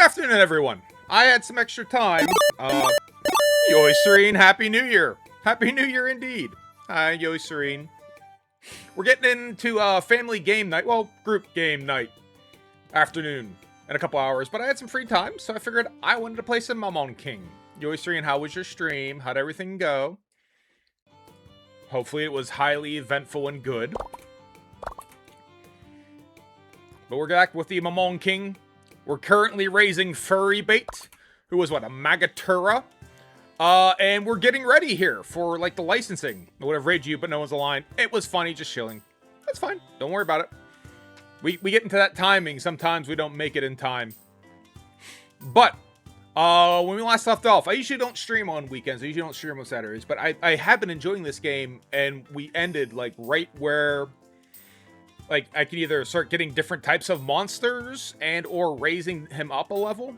afternoon, everyone. I had some extra time. Yo, Serene, Happy New Year. Happy New Year indeed. Hi, Yo, Serene. We're getting into family game night. Well, group game night. Afternoon in a couple hours. But I had some free time, so I figured I wanted to play some Mamon King. Yo, Serene, how was your stream? How'd everything go? Hopefully it was highly eventful and good. But we're back with the Mamon King. We're currently raising Furry Bait, who was, what, a Magatura? And we're getting ready here for, like, the licensing. I would have raided you, but no one's aligned. It was funny, just chilling. That's fine. Don't worry about it. We get into that timing. Sometimes we don't make it in time. But, when we last left off, I usually don't stream on weekends. I usually don't stream on Saturdays. But I have been enjoying this game, and we ended, like, right where... Like, I could either start getting different types of monsters and or raising him up a level.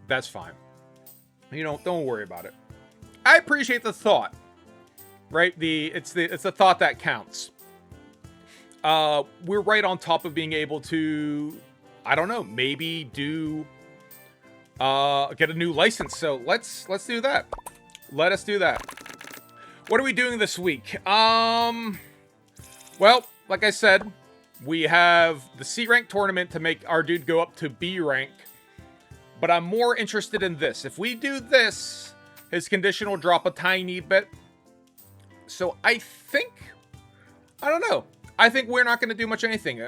That's fine. You know, don't worry about it. I appreciate the thought. Right? It's the thought that counts. We're right on top of being able to, I don't know, maybe do get a new license. So let's do that. Let us do that. What are we doing this week? Well, like I said, we have the C rank tournament to make our dude go up to B rank. But I'm more interested in this. If we do this, his condition will drop a tiny bit. So I think, I don't know. I think we're not going to do much anything.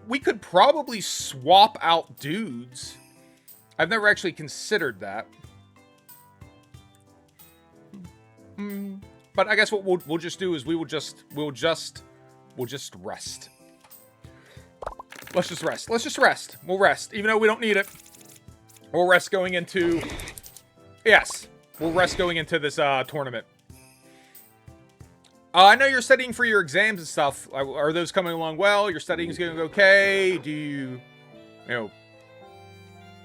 We could probably swap out dudes. I've never actually considered that. But I guess what we'll just do is we'll just rest. Let's just rest. Let's just rest. We'll rest, even though we don't need it. We'll rest going into... Yes. We'll rest going into this tournament. I know you're studying for your exams and stuff. Are those coming along well? Your studying's going okay? Do you... You know...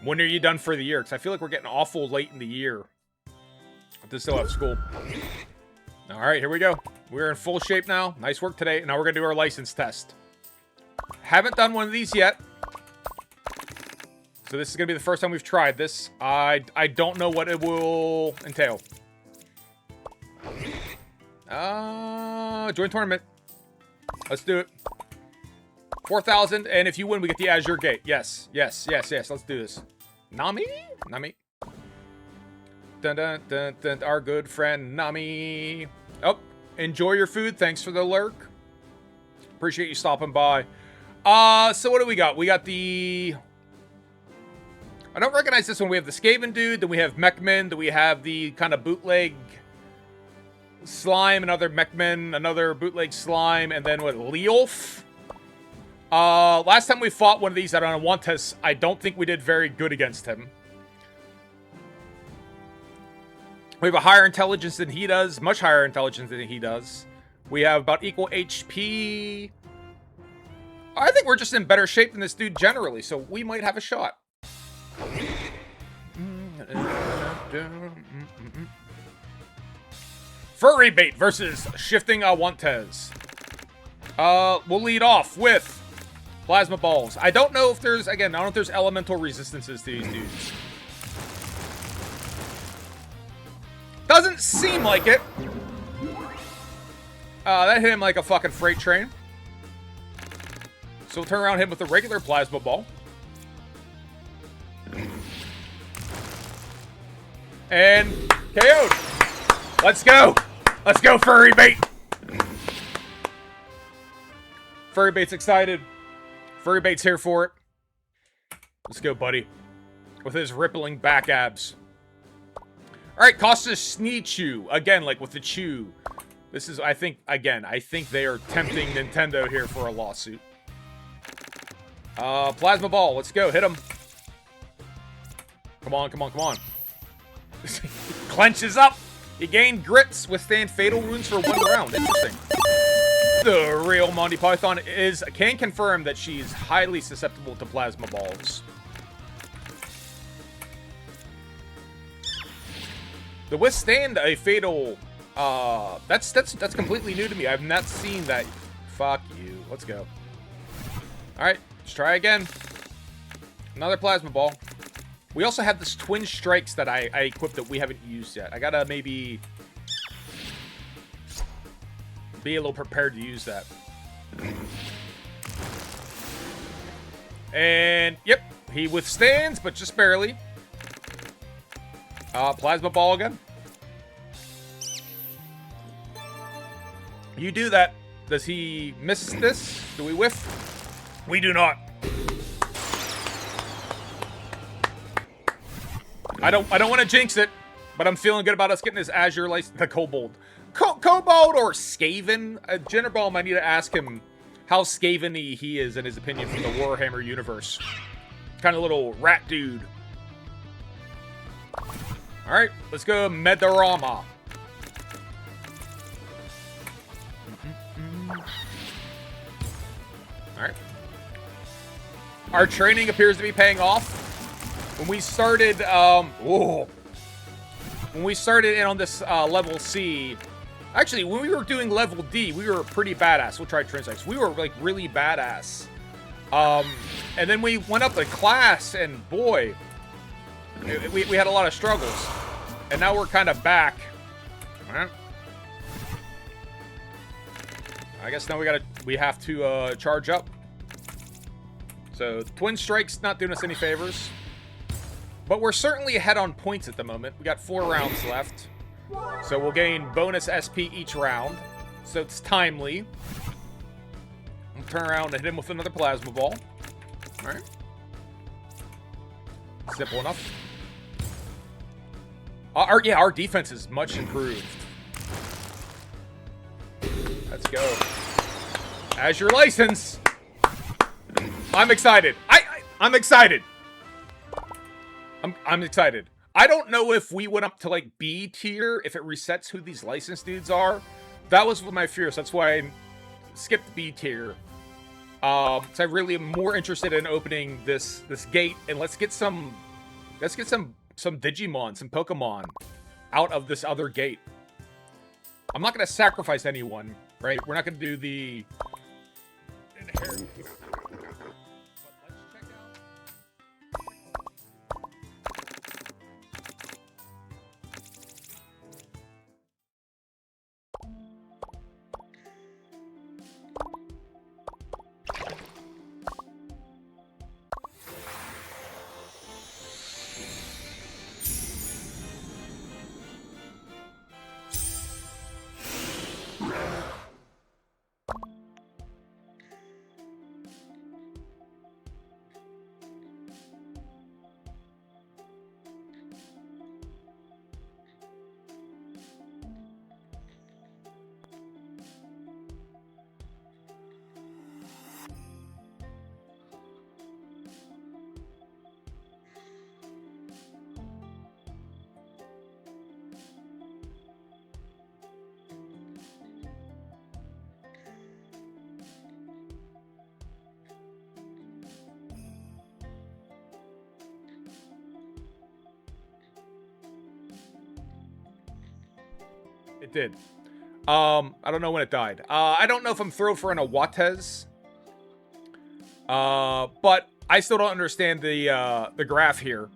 When are you done for the year? Because I feel like we're getting awful late in the year. To still have school. Alright, here we go. We're in full shape now. Nice work today. Now we're going to do our license test. Haven't done one of these yet. So this is going to be the first time we've tried this. I don't know what it will entail. Join tournament. Let's do it. 4,000, and if you win, we get the Azure Gate. Yes, yes, yes, yes. Let's do this. Nami? Nami. Dun, dun, dun, dun, our good friend Nami. Oh, enjoy your food. Thanks for the lurk. Appreciate you stopping by. So what do we got? We got the... I don't recognize this one. We have the Skaven dude. Then we have Mechman. Then we have the kind of bootleg slime. Another Mechman. Another bootleg slime. And then what? Leolf? Last time we fought one of these, I don't know, Wantes, I don't think we did very good against him. We have a higher intelligence than he does. Much higher intelligence than he does. We have about equal HP. I think we're just in better shape than this dude generally, so we might have a shot. Furry Bait versus Shifting Wantes. We'll lead off with Plasma Balls. I don't know if there's, again, I don't know if there's elemental resistances to these dudes. Doesn't seem like it. That hit him like a fucking freight train. So we'll turn around and hit him with a regular Plasma Ball. And KO'd. Let's go. Let's go, Furry Bait. Furry Bait's excited. Furry Bait's here for it. Let's go, buddy. With his rippling back abs. Alright, Costas Sneechew. Again, like with the chew. This is, I think, again, I think they are tempting Nintendo here for a lawsuit. Plasma Ball. Let's go. Hit him. Come on, come on, come on. Clenches up. You gain grits, withstand fatal wounds for 1 round. Interesting. The real Monty Python can confirm that she's highly susceptible to plasma balls. To withstand a fatal, that's completely new to me. I've not seen that. Fuck you. Let's go. All right, let's try again. Another plasma ball. We also have this twin strikes that I equipped that we haven't used yet. I gotta maybe be a little prepared to use that. And, yep, he withstands, but just barely. Plasma ball again. You do that. Does he miss this? Do we whiff? We do not. I don't want to jinx it, but I'm feeling good about us getting this Azure license. The Kobold. Kobold or Skaven? Jennerbaum, I need to ask him how Skaven-y he is in his opinion from the Warhammer universe. Kind of little rat dude. Alright, let's go Medarama. Alright. Our training appears to be paying off. When we started, when we started in on this level C, actually, when we were doing level D, we were pretty badass. We'll try Translates. We were, like, really badass. And then we went up to class, and boy, we had a lot of struggles. And now we're kind of back. Alright. I guess now we have to charge up. So, Twin Strike's not doing us any favors. But we're certainly ahead on points at the moment. We got 4 rounds left. So we'll gain bonus SP each round. So it's timely. We'll turn around and hit him with another plasma ball. Alright. Simple enough. Our defense is much improved. Let's go. As your license. I'm excited. I'm excited. I'm excited. I don't know if we went up to, like, B tier, if it resets who these licensed dudes are. That was my fear, so that's why I skipped B tier. So I really am more interested in opening this gate, and let's get some Digimon, some Pokemon out of this other gate. I'm not gonna sacrifice anyone, right? We're not gonna do the inheritance. It did. I don't know when it died. I don't know if I'm throwing for an Awates. But I still don't understand the graph here.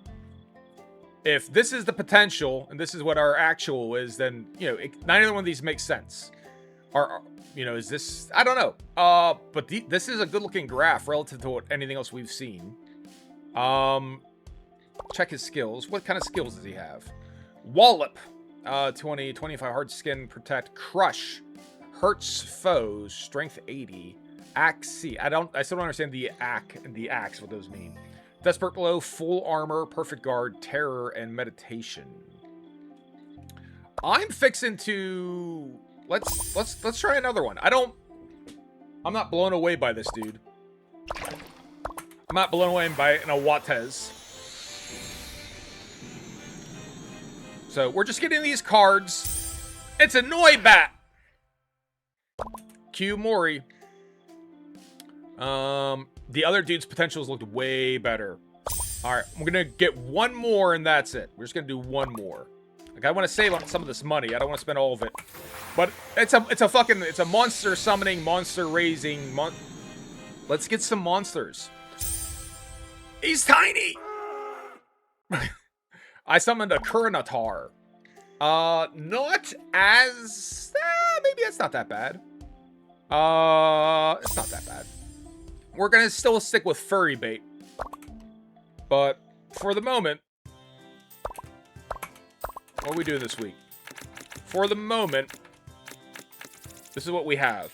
If this is the potential, and this is what our actual is, then, you know, neither one of these makes sense. You know, is this... I don't know. But this is a good-looking graph relative to anything else we've seen. Check his skills. What kind of skills does he have? Wallop. 20, 25 hard skin, protect, crush, hurts foes, strength 80, axe C. I still don't understand the axe, what those mean. Desperate blow, full armor, perfect guard, terror, and meditation. I'm fixing to let's try another one. I'm not blown away by this dude. I'm not blown away by an Awates. So, we're just getting these cards. It's a Noibat! Q Mori. The other dude's potentials looked way better. Alright, we're gonna get one more and that's it. We're just gonna do one more. Like, I want to save on some of this money. I don't want to spend all of it. But it's a monster summoning, monster raising, let's get some monsters. He's tiny! I summoned a Kuranatar. Not as... maybe it's not that bad. It's not that bad. We're gonna still stick with Furry Bait. But, for the moment... What are we doing this week? For the moment... This is what we have.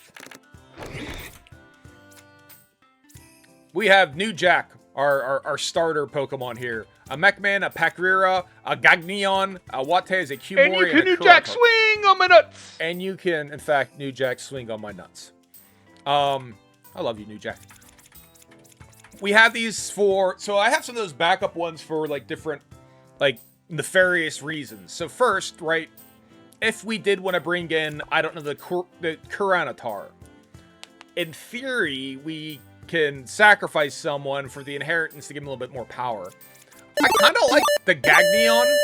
We have New Jack, our starter Pokemon here. A Mechman, a Pakrira, a Gagneon, a Wattez, a Cumori, and you can New Jack swing on my nuts! And you can, in fact, New Jack swing on my nuts. I love you, New Jack. We have these for... So I have some of those backup ones for, like, different, like, nefarious reasons. So first, right... If we did want to bring in, I don't know, the Kuranatar, in theory, we can sacrifice someone for the inheritance to give him a little bit more power. I kind of like the Gagneon.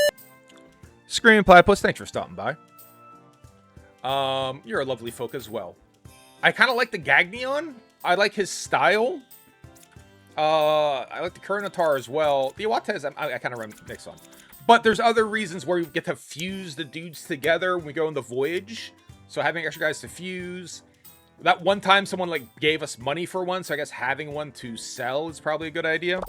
Screaming Platypus, thanks for stopping by. You're a lovely folk as well. I kind of like the Gagneon. I like his style. I like the Kuranatar as well. The Iwatez, I kind of run mix on. But there's other reasons where you get to fuse the dudes together when we go on the voyage. So having extra guys to fuse. That one time someone like gave us money for one, so I guess having one to sell is probably a good idea.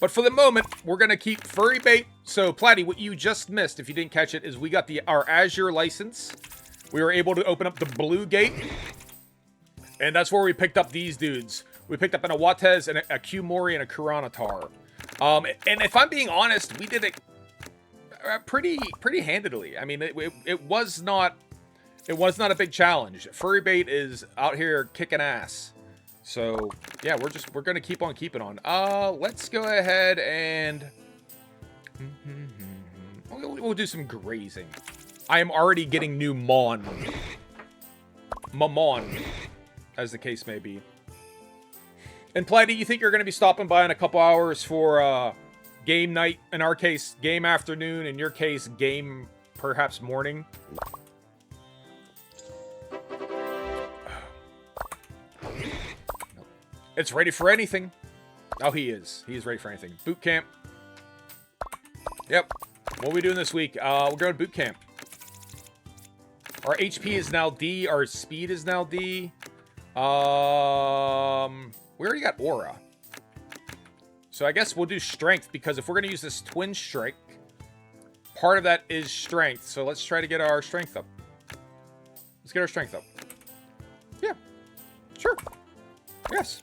But for the moment, we're going to keep Furry Bait. So Platty, what you just missed, if you didn't catch it, is we got our Azure license. We were able to open up the Blue Gate. And that's where we picked up these dudes. We picked up an Iwatez, and a Cumori, and a Kuranatar. And if I'm being honest, we did it pretty handedly. I mean, it was not a big challenge. Furry Bait is out here kicking ass. So yeah, we're gonna keep on keeping on. Let's go ahead and we'll do some grazing. I am already getting new Mamon, as the case may be. And Platy, you think you're going to be stopping by in a couple hours for game night? In our case, game afternoon. In your case, game perhaps morning. It's ready for anything. Oh, he is. He is ready for anything. Boot camp. Yep. What are we doing this week? We're going to boot camp. Our HP is now D. Our speed is now D. We already got Aura. So I guess we'll do Strength, because if we're going to use this Twin Strike, part of that is Strength. So let's try to get our Strength up. Let's get our Strength up. Yeah. Sure. Yes.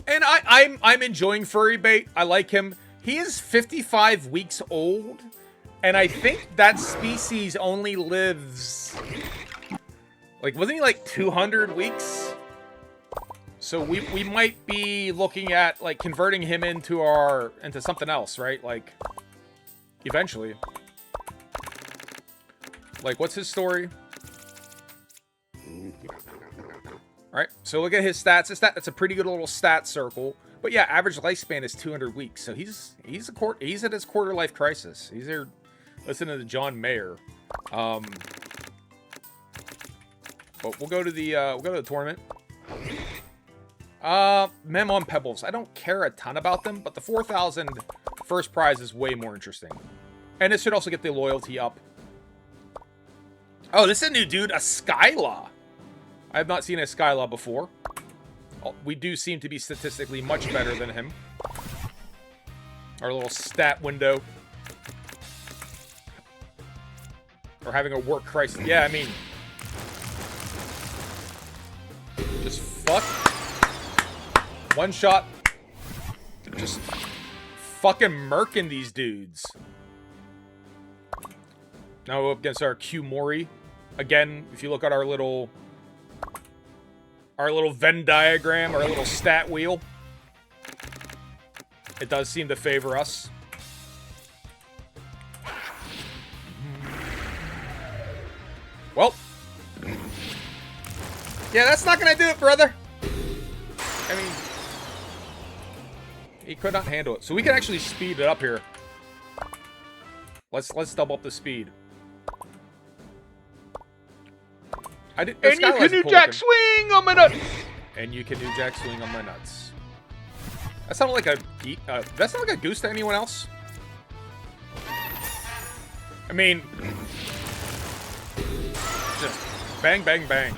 And I'm enjoying Furry Bait. I like him. He is 55 weeks old, and I think that species only lives... Like, wasn't he like 200 weeks? So we might be looking at like converting him into something else, right? Like eventually. Like, what's his story? Alright, so look at his stats. That's a pretty good little stat circle. But yeah, average lifespan is 200 weeks. So he's at his quarter life crisis. He's there listening to John Mayer. But we'll go to the tournament. Mamon Pebbles. I don't care a ton about them, but the 4,000 first prize is way more interesting. And this should also get the loyalty up. Oh, this is a new dude, a Skyla. I have not seen a Skyla before. We do seem to be statistically much better than him. Our little stat window. Or having a work crisis. Yeah, I mean... Just fuck. One shot. Just fucking murking these dudes. Now up against our Cumori. Again, if you look at our little Venn diagram, our little stat wheel, it does seem to favor us. Well. Yeah, that's not gonna do it, brother. I mean, he could not handle it. So we can actually speed it up here. Let's double up the speed. And you can New Jack swing on my nuts. And you can New Jack swing on my nuts. That sounded like a that sounded like a goose to anyone else? I mean, just bang, bang, bang.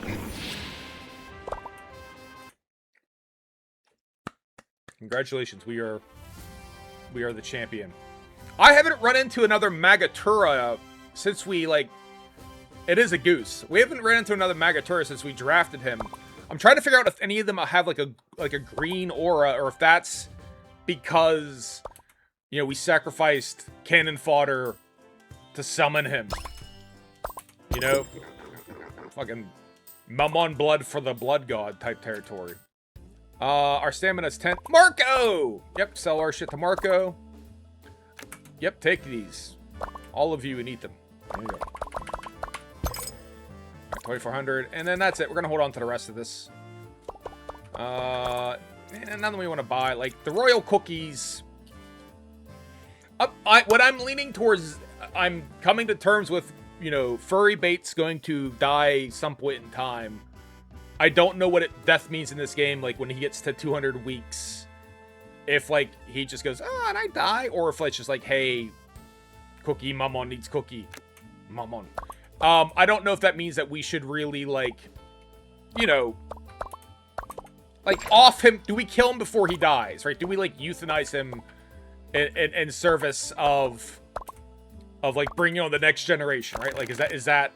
Congratulations, we are the champion. I haven't run into another Magatura since we, like, it is a goose. We haven't run into another Magatura since we drafted him. I'm trying to figure out if any of them have like a green aura, or if that's because, you know, we sacrificed cannon fodder to summon him. You know? Fucking Mamon blood for the blood god type territory. Our stamina's 10. Marco! Yep, sell our shit to Marco. Yep, take these. All of you, and eat them. There you go. 2,400, and then that's it. We're gonna hold on to the rest of this. And nothing we want to buy. Like, the royal cookies. What I'm leaning towards, I'm coming to terms with, you know, furry bait's going to die some point in time. I don't know what death means in this game, like, when he gets to 200 weeks. If, like, he just goes, oh, and I die, or if it's just like, hey, cookie, Mamon needs cookie. Mamon. I don't know if that means that we should really, like, you know, like, off him. Do we kill him before he dies, right? Do we, like, euthanize him in service of like, bringing on the next generation, right? Like, is that...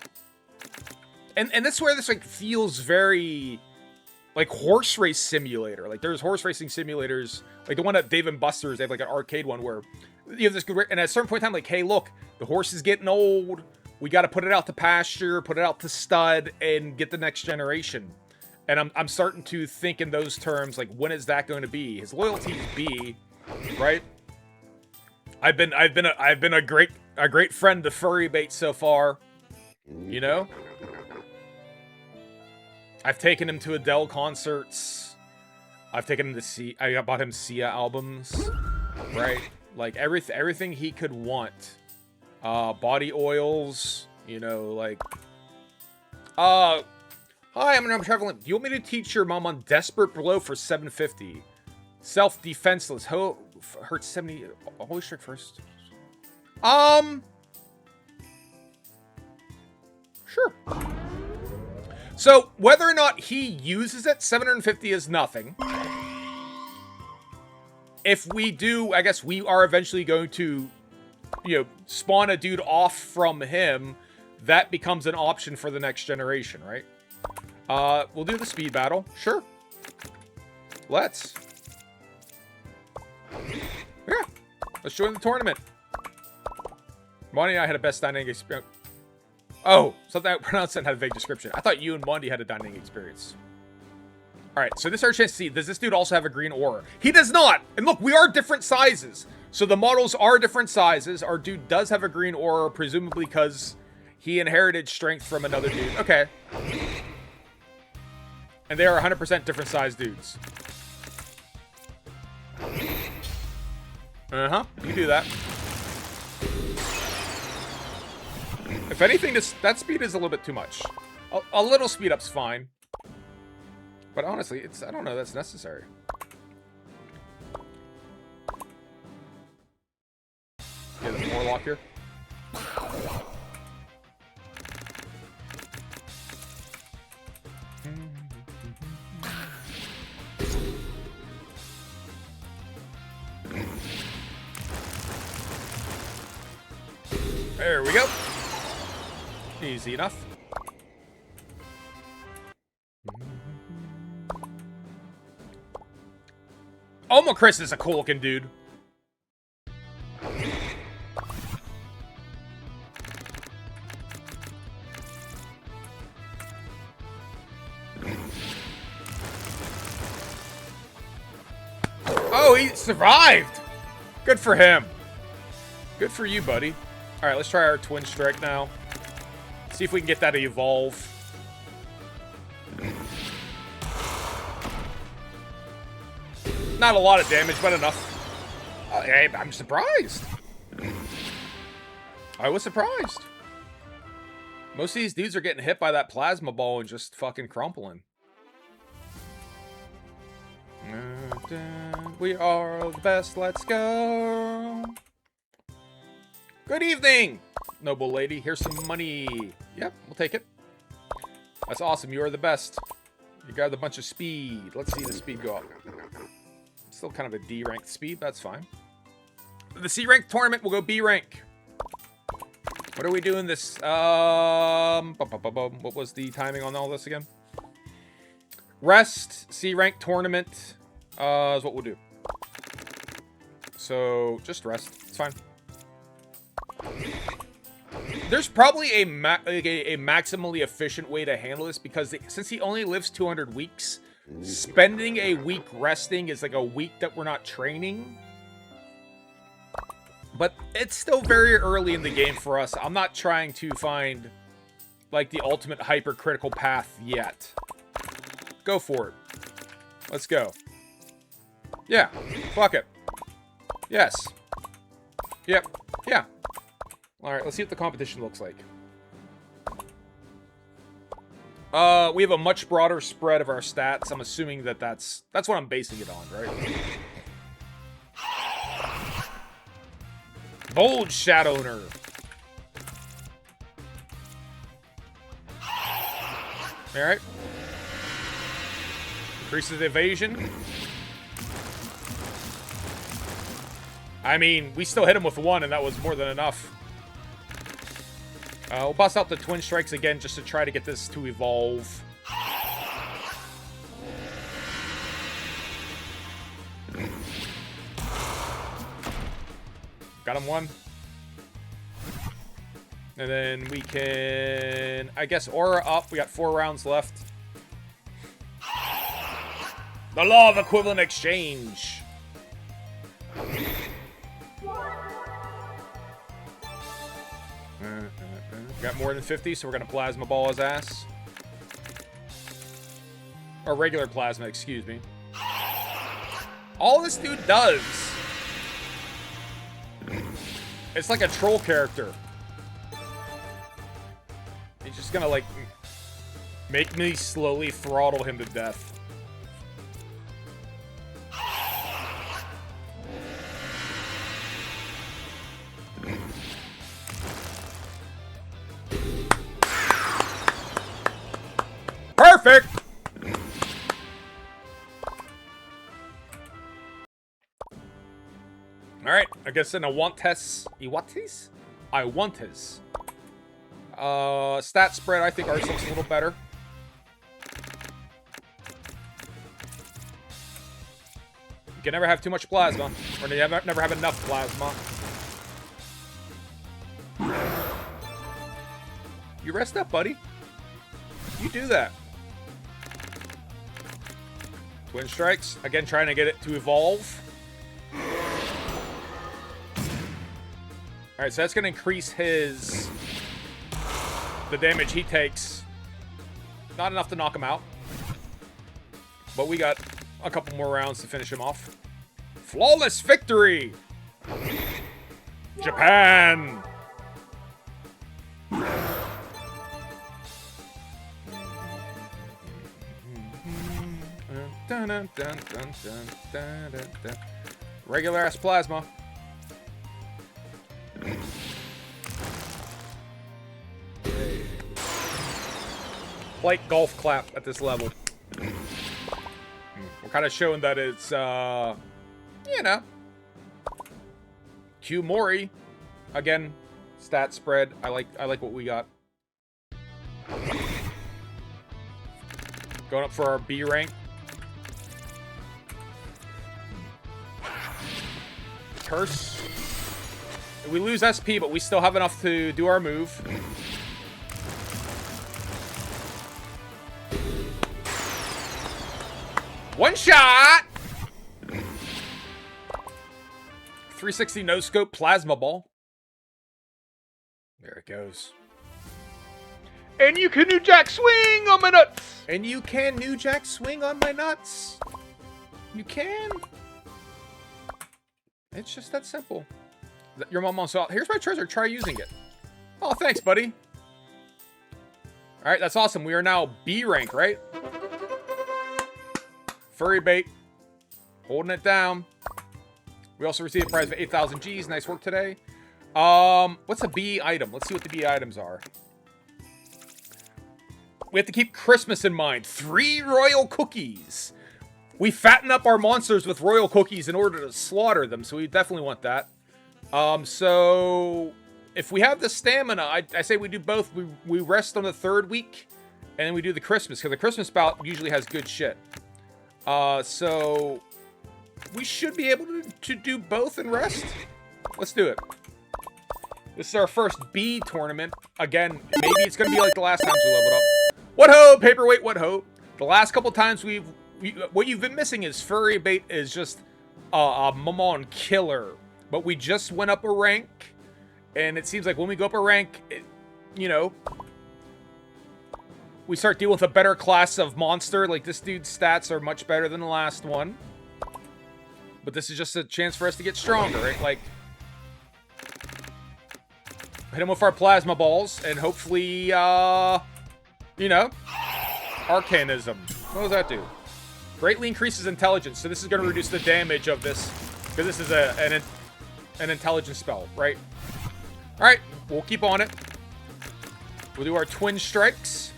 And that's where this, like, feels very, like, horse race simulator. Like, there's horse racing simulators, like the one at Dave & Buster's, they have, like, an arcade one where you have this good... And at a certain point in time, like, hey, look, the horse is getting old. We got to put it out to pasture, put it out to stud, and get the next generation. And I'm starting to think in those terms, like, when is that going to be? His loyalties be, right? I've been a great friend to furry bait so far, you know. I've taken him to Adele concerts. I've taken him to I bought him Sia albums, right? Like, everything he could want. Body oils, you know, like, hi, I'm traveling. Do you want me to teach your mom on Desperate Blow for 750? Self-defenseless. Hurts 70. Holy Strike first. Sure. So, whether or not he uses it, 750 is nothing. If we do, I guess we are eventually going to, you know, spawn a dude off from him. That becomes an option for the next generation, right? We'll do the speed battle. Sure. Let's. Yeah. Let's join the tournament. Monty and I had a best dining experience. Oh, something I pronounced and had a vague description. I thought you and Monty had a dining experience. Alright, so this is our chance to see. Does this dude also have a green aura? He does not! And look, we are different sizes. So the models are different sizes. Our dude does have a green aura, presumably because he inherited strength from another dude. Okay. And they are 100% different size dudes. Uh-huh. You can do that. If anything, that speed is a little bit too much. A little speed up's fine. But honestly, I don't know that's necessary. Get a Warlock here. There we go. Easy enough. Chris is a cool looking dude. Oh, he survived! Good for him. Good for you, buddy. Alright, let's try our Twin Strike now. See if we can get that to evolve. Not a lot of damage, but enough. Hey, I'm surprised. I was surprised. Most of these dudes are getting hit by that plasma ball and just fucking crumpling. We are the best. Let's go. Good evening, noble lady. Here's some money. Yep, we'll take it. That's awesome. You are the best. You got a bunch of speed. Let's see the speed go up. Still kind of a D ranked speed. That's fine. The C rank tournament will go B rank. What are we doing this? What was the timing on all this again? Rest, C rank tournament is what we'll do. So just rest. It's fine. There's probably a maximally efficient way to handle this because since he only lives 200 weeks, spending a week resting is like a week that we're not training. But it's still very early in the game for us. I'm not trying to find like the ultimate hypercritical path yet. Go for it. Let's go. Yeah. Fuck it. Yes. Yep. Yeah. Alright, let's see what the competition looks like. We have a much broader spread of our stats. I'm assuming that that's what I'm basing it on, right? Bold Shadowner. Alright. Increases evasion. I mean, we still hit him with one, and that was more than enough. We'll bust out the Twin Strikes again just to try to get this to evolve. Got him one. And then we can, I guess, Aura up. We got 4 rounds left. The Law of Equivalent Exchange. Got more than 50, so we're going to Plasma Ball his ass. Or regular Plasma, excuse me. All this dude does. It's like a troll character. He's just going to, like, make me slowly throttle him to death. Perfect! Alright, I guess in Iwantes. Stat spread, I think ours looks a little better. You can never have too much plasma. Or you never have enough plasma. You rest up, buddy. You do that. Twin Strikes. Again, trying to get it to evolve. Alright, so that's going to increase the damage he takes. Not enough to knock him out. But we got a couple more rounds to finish him off. Flawless victory! Japan! Dun, dun, dun, dun, dun, dun, dun, dun. Regular ass plasma. Like golf clap at this level. We're kind of showing that it's, you know. Q Mori. Again, stat spread. I like what we got. Going up for our B rank. Curse. We lose SP, but we still have enough to do our move. One shot! 360 no scope plasma ball. There it goes. And you can New Jack swing on my nuts! And you can New Jack swing on my nuts. You can. It's just that simple. Your mom wants out. Here's my treasure. Try using it. Oh, thanks, buddy. All right, that's awesome. We are now B rank, right? Furry bait. Holding it down. We also received a prize of 8,000 Gs. Nice work today. What's a B item? Let's see what the B items are. We have to keep Christmas in mind. 3 royal cookies. We fatten up our monsters with royal cookies in order to slaughter them, so we definitely want that. So if we have the stamina, I say we do both. We rest on the 3rd week, and then we do the Christmas, because the Christmas bout usually has good shit. So we should be able to do both and rest. Let's do it. This is our first B tournament. Again, maybe it's going to be like the last times we leveled up. What ho, paperweight, what ho. The last couple times what you've been missing is furry bait is just a Mamon killer. But we just went up a rank, and it seems like when we go up a rank, you know, we start dealing with a better class of monster. Like, this dude's stats are much better than the last one. But this is just a chance for us to get stronger, right? Like, hit him with our plasma balls, and hopefully, you know, Arcanism. What does that do? Greatly increases intelligence, so this is going to reduce the damage of this, because this is an intelligence spell, right? Alright, we'll keep on it. We'll do our twin strikes.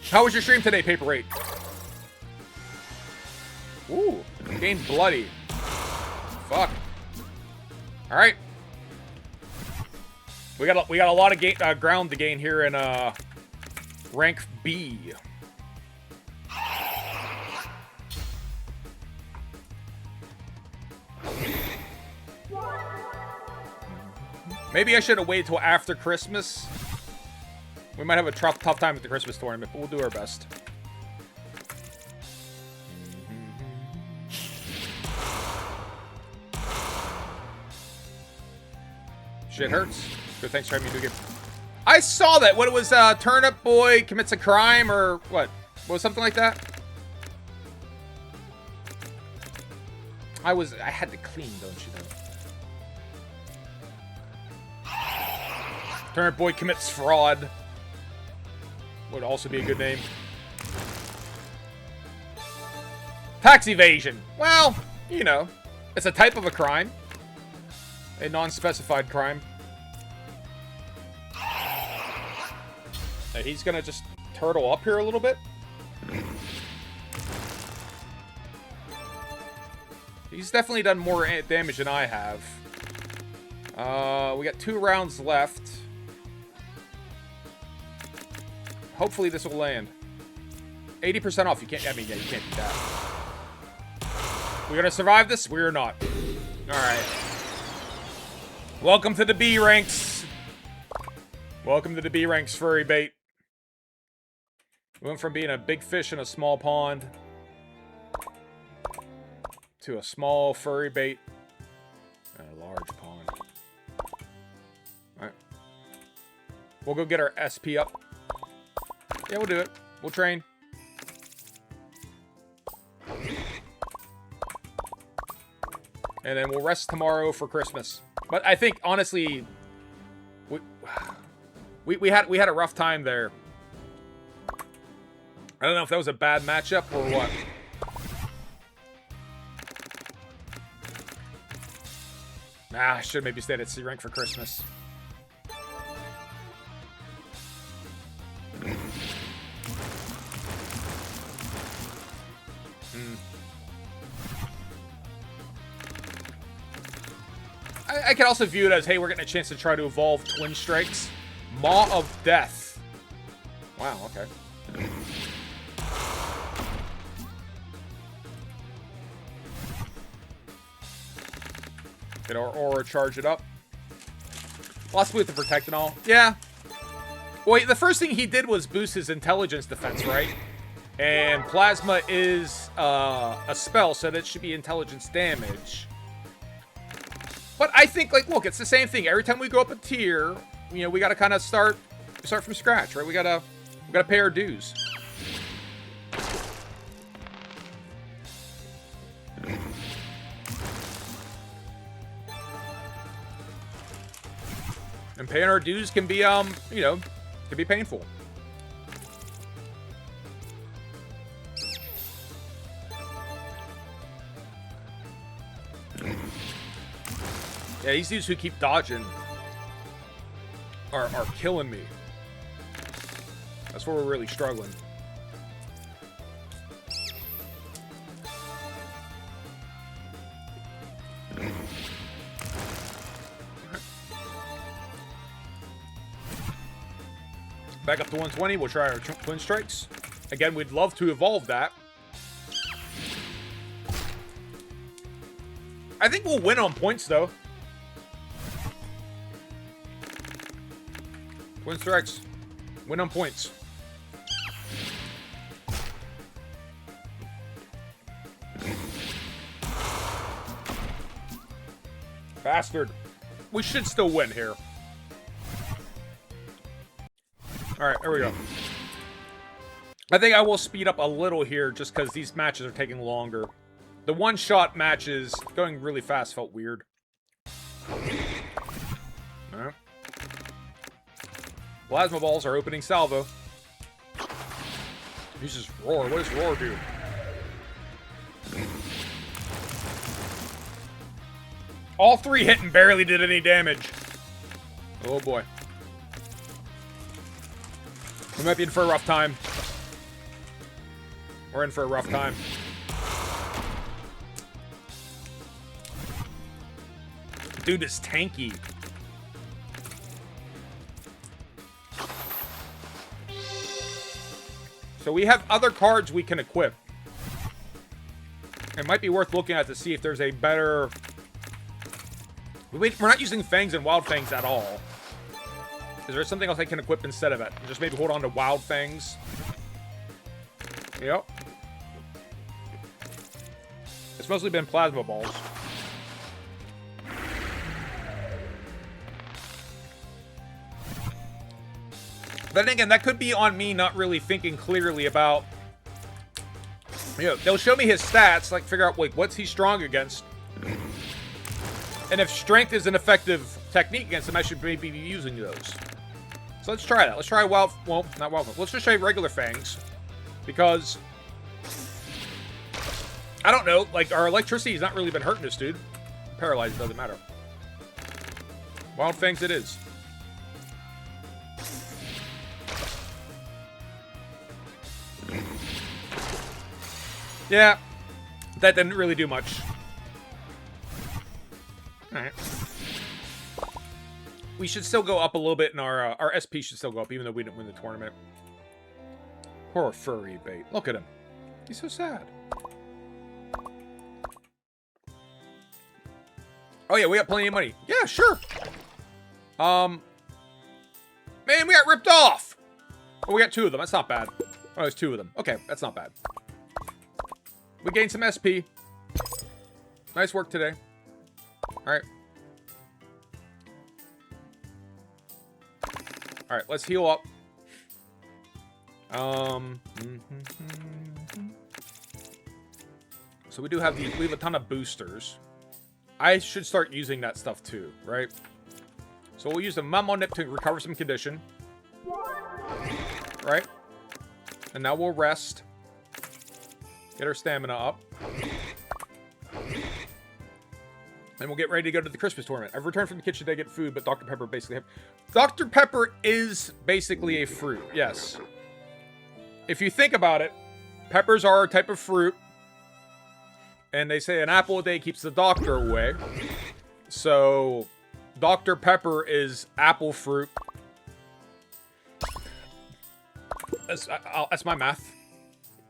How was your stream today, Paper 8? Ooh, gained bloody. Fuck. Alright. We got a lot of ground to gain here in rank B. Maybe I should have waited till after Christmas. We might have a tough time with the Christmas tournament, but we'll do our best. Shit hurts. Good, thanks for having me do a game. I saw that. What it was, Turnip Boy commits a crime, or what? Was something like that? I had to clean, don't you know? Turnip Boy commits fraud. Would also be a good name. Tax evasion. Well, you know, it's a type of a crime. A non-specified crime. He's gonna just turtle up here a little bit. He's definitely done more damage than I have. We got 2 rounds left. Hopefully this will land. 80% off. You can't, I mean, yeah, you can't do that. We're gonna survive this? We're not. Alright. Welcome to the B ranks. Welcome to the B ranks, furry bait. We went from being a big fish in a small pond to a small furry bait in a large pond. Alright. We'll go get our SP up. Yeah, we'll do it. We'll train. And then we'll rest tomorrow for Christmas. But I think, honestly, we had a rough time there. I don't know if that was a bad matchup or what. Nah, I should maybe stayed at C rank for Christmas. I can also view it as, hey, we're getting a chance to try to evolve Twin Strikes. Maw of Death. Wow, okay. Get our aura, charge it up. Possibly with the Protect and all. Yeah. Wait, the first thing he did was boost his intelligence defense, right? And Plasma is a spell, so that should be intelligence damage. But I think, like, look, it's the same thing. Every time we go up a tier, you know, we gotta kind of start from scratch, right? We gotta pay our dues. And paying our dues can be, you know, can be painful. Yeah, these dudes who keep dodging are killing me. That's where we're really struggling. Back up to 120. We'll try our twin strikes. Again, we'd love to evolve that. I think we'll win on points, though. Twin strikes. Win on points. Bastard. We should still win here. Alright, there we go. I think I will speed up a little here just because these matches are taking longer. The one-shot matches going really fast felt weird. Alright. Plasma balls are opening salvo. Uses roar. What does roar do? All three hit and barely did any damage. Oh boy. We might be in for a rough time. We're in for a rough time. Dude is tanky. So we have other cards we can equip. It might be worth looking at to see if there's a better... We're not using Fangs and Wild Fangs at all. Is there something else I can equip instead of it? Just maybe hold on to Wild Fangs. Yep. It's mostly been Plasma Balls. Then again, that could be on me not really thinking clearly about... You know, they'll show me his stats, like figure out, like, what's he strong against? And if strength is an effective technique against him, I should maybe be using those. So let's try that. Let's try Wild... Well, not Wild... Let's just try regular Fangs. Because... I don't know. Like, our electricity has not really been hurting this dude. Paralyzed, doesn't matter. Wild Fangs it is. Yeah. That didn't really do much. Alright. We should still go up a little bit, and our SP should still go up, even though we didn't win the tournament. Poor furry bait. Look at him. He's so sad. Oh yeah, we got plenty of money. Yeah, sure. Man, we got ripped off. Oh, we got 2 of them. That's not bad. Oh, there's 2 of them. Okay, that's not bad. We gained some SP. Nice work today. Alright. Alright, let's heal up. So we do have we have a ton of boosters. I should start using that stuff too, right? So we'll use the Mamon Nip to recover some condition. Right? And now we'll rest. Get our stamina up. And we'll get ready to go to the Christmas tournament. I've returned from the kitchen to get food, but Dr. Pepper basically... Dr. Pepper is basically a fruit, yes. If you think about it, peppers are a type of fruit. And they say an apple a day keeps the doctor away. So, Dr. Pepper is apple fruit. That's my math.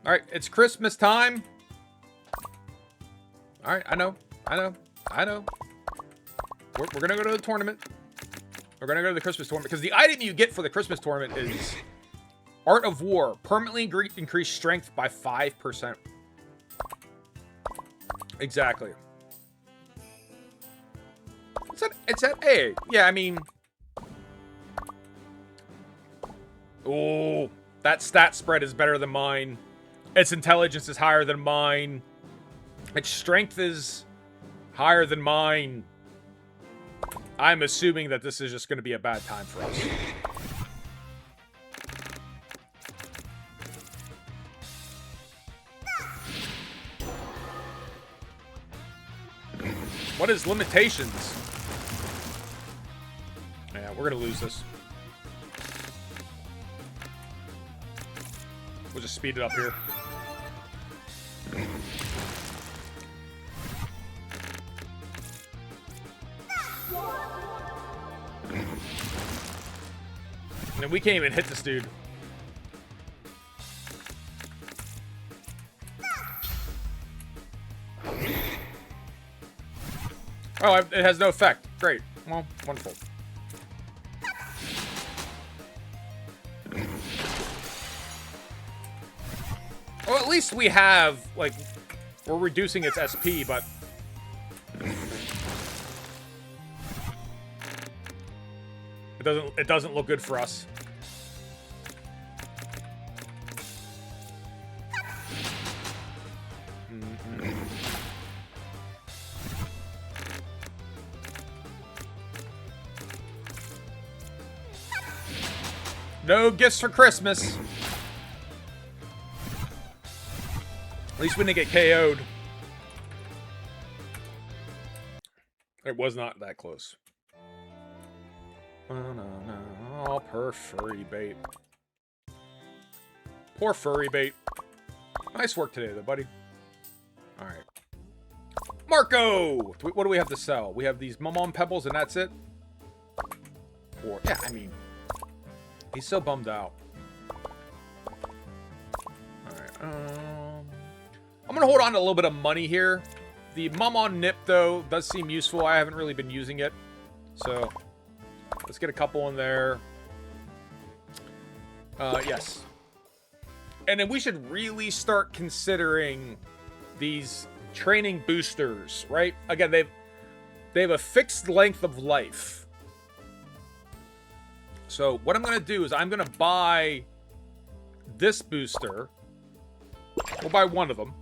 Alright, it's Christmas time. Alright, I know. We're gonna go to the tournament. We're gonna go to the Christmas tournament. Because the item you get for the Christmas tournament is... Art of War. Permanently increase strength by 5%. Exactly. It's at A. Yeah, I mean... Oh, that stat spread is better than mine. Its intelligence is higher than mine. Its strength is higher than mine. I'm assuming that this is just going to be a bad time for us. What is limitations? Yeah, we're gonna lose this. We'll just speed it up here. And we can't even hit this dude. Oh, it has no effect. Great. Well, wonderful. Well, at least we have, like, we're reducing its SP, but... It doesn't look good for us. No gifts for Christmas. At least we didn't get KO'd. It was not that close. Oh, poor furry bait. Poor furry bait. Nice work today, though, buddy. All right. Marco! What do we have to sell? We have these Mamon pebbles, and that's it? Or, yeah, I mean... He's so bummed out. Alright, I'm gonna hold on to a little bit of money here. The Mamon nip, though, does seem useful. I haven't really been using it. So, let's get a couple in there. Yes. And then we should really start considering these training boosters, right? Again, they have a fixed length of life. So what I'm going to do is I'm going to buy this booster. We'll buy one of them.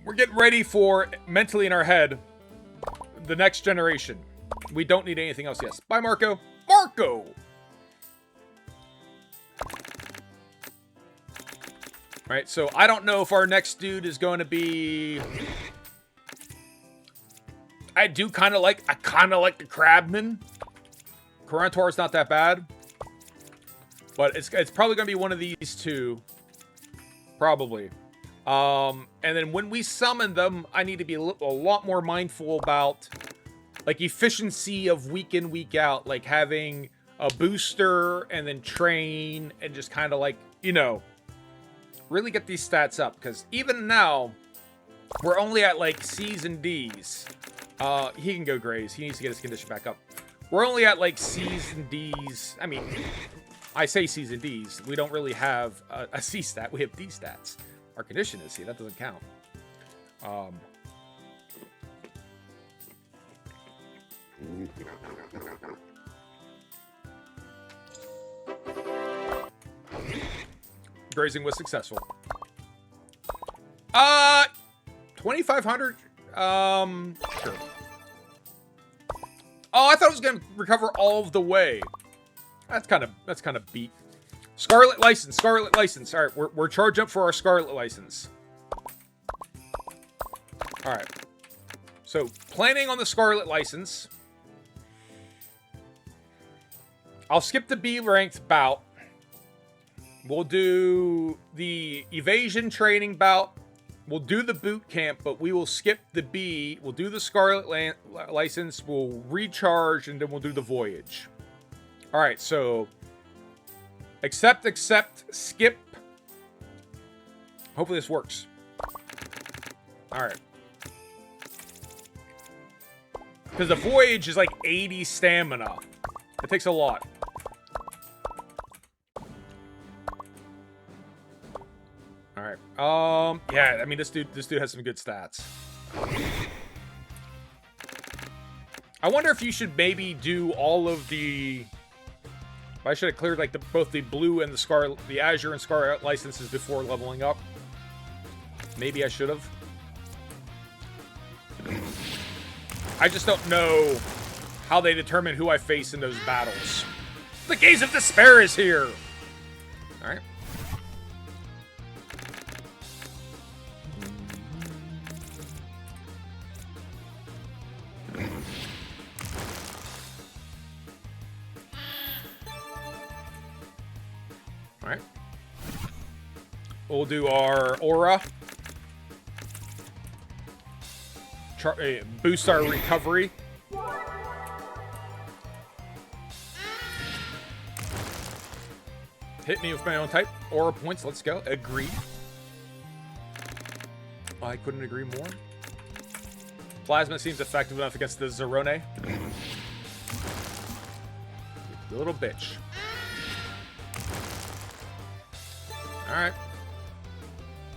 We're getting ready for, mentally in our head, the next generation. We don't need anything else. Yes. Bye, Marco. Marco! Right, so I don't know if our next dude is going to be... I kind of like the Crabman. Corantor is not that bad. But it's probably going to be one of these two. Probably. And then when we summon them, I need to be a lot more mindful about, like, efficiency of week in, week out. Like, having a booster and then train and just kind of, like, you know, really get these stats up. Because even now, we're only at, like, C's and D's. He can go graze. He needs to get his condition back up. We're only at, like, C's and D's. I mean, I say C's and D's. We don't really have a C stat. We have D stats. Our condition is C. That doesn't count. Grazing was successful. 2,500? Sure. Oh, I thought it was gonna recover all of the way. That's kind of beat. Scarlet license, Scarlet license. All right, we're charged up for our Scarlet license. All right. So, planning on the Scarlet license. I'll skip the B ranked bout. We'll do the evasion training bout. We'll do the boot camp, but we will skip the B. We'll do the Scarlet license. We'll recharge, and then we'll do the voyage. All right, so accept, skip. Hopefully this works. All right. Because the voyage is like 80 stamina. It takes a lot. All right. Yeah, I mean, this dude has some good stats. I wonder if you should maybe do all of the... I should have cleared like both the blue and the Azure and Scarlet licenses before leveling up. Maybe I should have. I just don't know how they determine who I face in those battles. The Gaze of Despair is here! Alright. We'll do our aura. Boost our recovery. Hit me with my own type. Aura points, let's go. Agreed. I couldn't agree more. Plasma seems effective enough against the Zerone. You little bitch. Alright.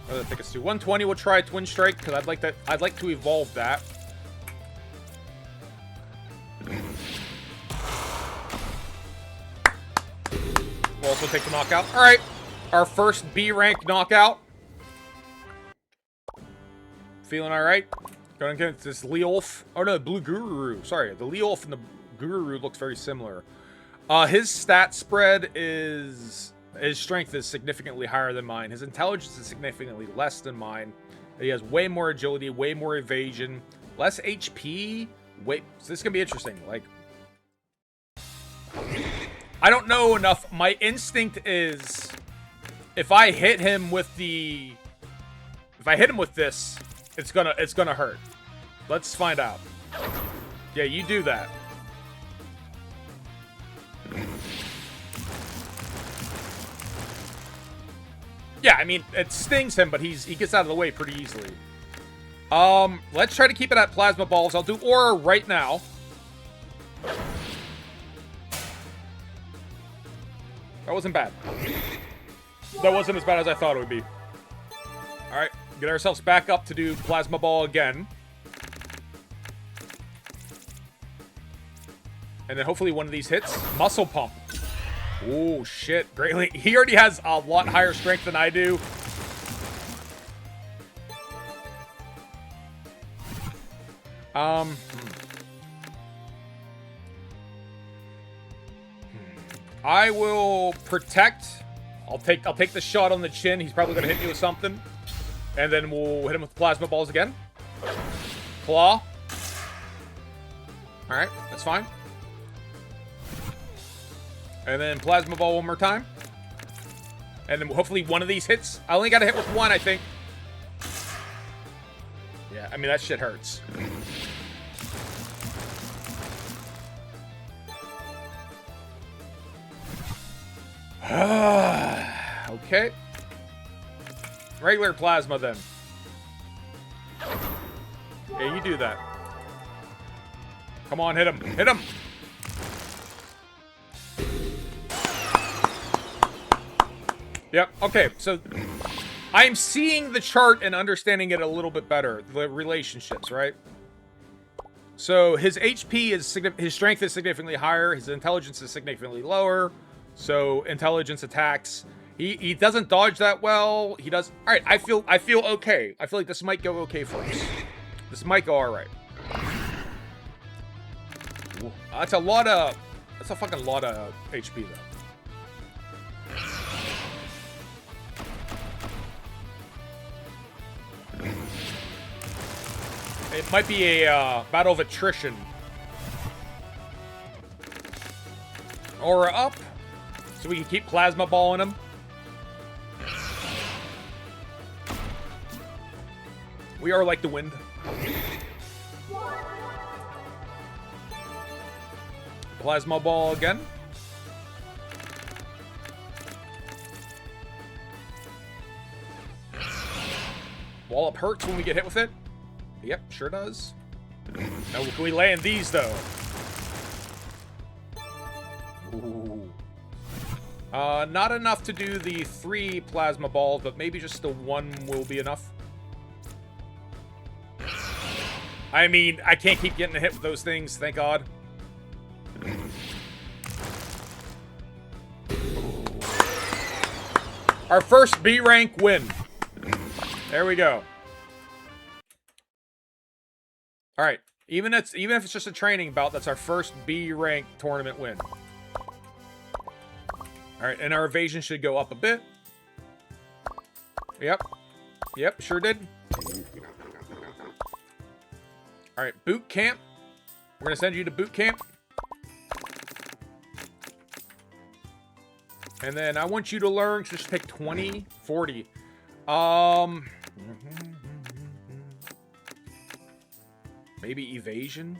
What does that take us to? 120, we'll try Twin Strike, because I'd like to evolve that. We'll also take the knockout. Alright. Our first B rank knockout. Feeling alright? Going to get this Leolf. Oh no, Blue Guru. Sorry, the Leolf and the Guru looks very similar. His stat spread is... His strength is significantly higher than mine. His intelligence is significantly less than mine. He has way more agility, way more evasion, less HP. So this is going to be interesting. Like, I don't know enough. My instinct is if I hit him with the... If I hit him with this, it's gonna hurt. Let's find out. Yeah, you do that. Yeah, I mean, it stings him, but he gets out of the way pretty easily. Let's try to keep it at Plasma Balls. I'll do Aura right now. That wasn't bad. That wasn't as bad as I thought it would be. Alright, get ourselves back up to do Plasma Ball again. And then hopefully one of these hits. Muscle Pump. Oh, shit. Greatly. He already has a lot higher strength than I do. I will protect. I'll take the shot on the chin. He's probably going to hit me with something. And then we'll hit him with Plasma Balls again. Claw. Alright, that's fine. And then Plasma Ball one more time. And then hopefully one of these hits. I only got to hit with one, I think. Yeah, I mean, that shit hurts. Okay. Regular Plasma, then. Yeah, you do that. Come on, hit him. Hit him! Yep, okay, so I'm seeing the chart and understanding it a little bit better, the relationships, right? So his HP is his strength is significantly higher, his intelligence is significantly lower, so intelligence attacks. He doesn't dodge that well. He does. All right, I feel okay. I feel like this might go okay for us. This might go all right. That's a fucking lot of HP though. It might be a battle of attrition. Aura up, so we can keep Plasma Balling him. We are like the wind. Plasma Ball again. Wallop hurts when we get hit with it. Yep, sure does. Now, can we land these, though? Ooh. Not enough to do the 3 Plasma Balls, but maybe just the 1 will be enough. I mean, I can't keep getting hit with those things, thank God. Our first B rank win. There we go. All right, even if it's just a training bout, that's our first B rank tournament win. All right, and our evasion should go up a bit. Yep, sure did. All right, boot camp. We're gonna send you to boot camp. And then I want you to learn, just take 20, 40. Maybe evasion?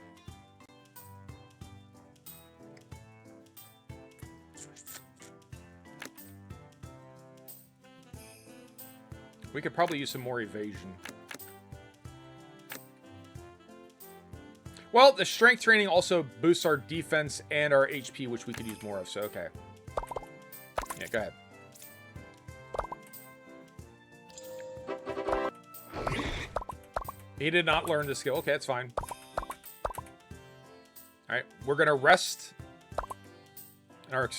We could probably use some more evasion. Well, the strength training also boosts our defense and our HP, which we could use more of, so okay. Yeah, go ahead. He did not learn the skill. Okay, that's fine. Alright, we're gonna rest. Our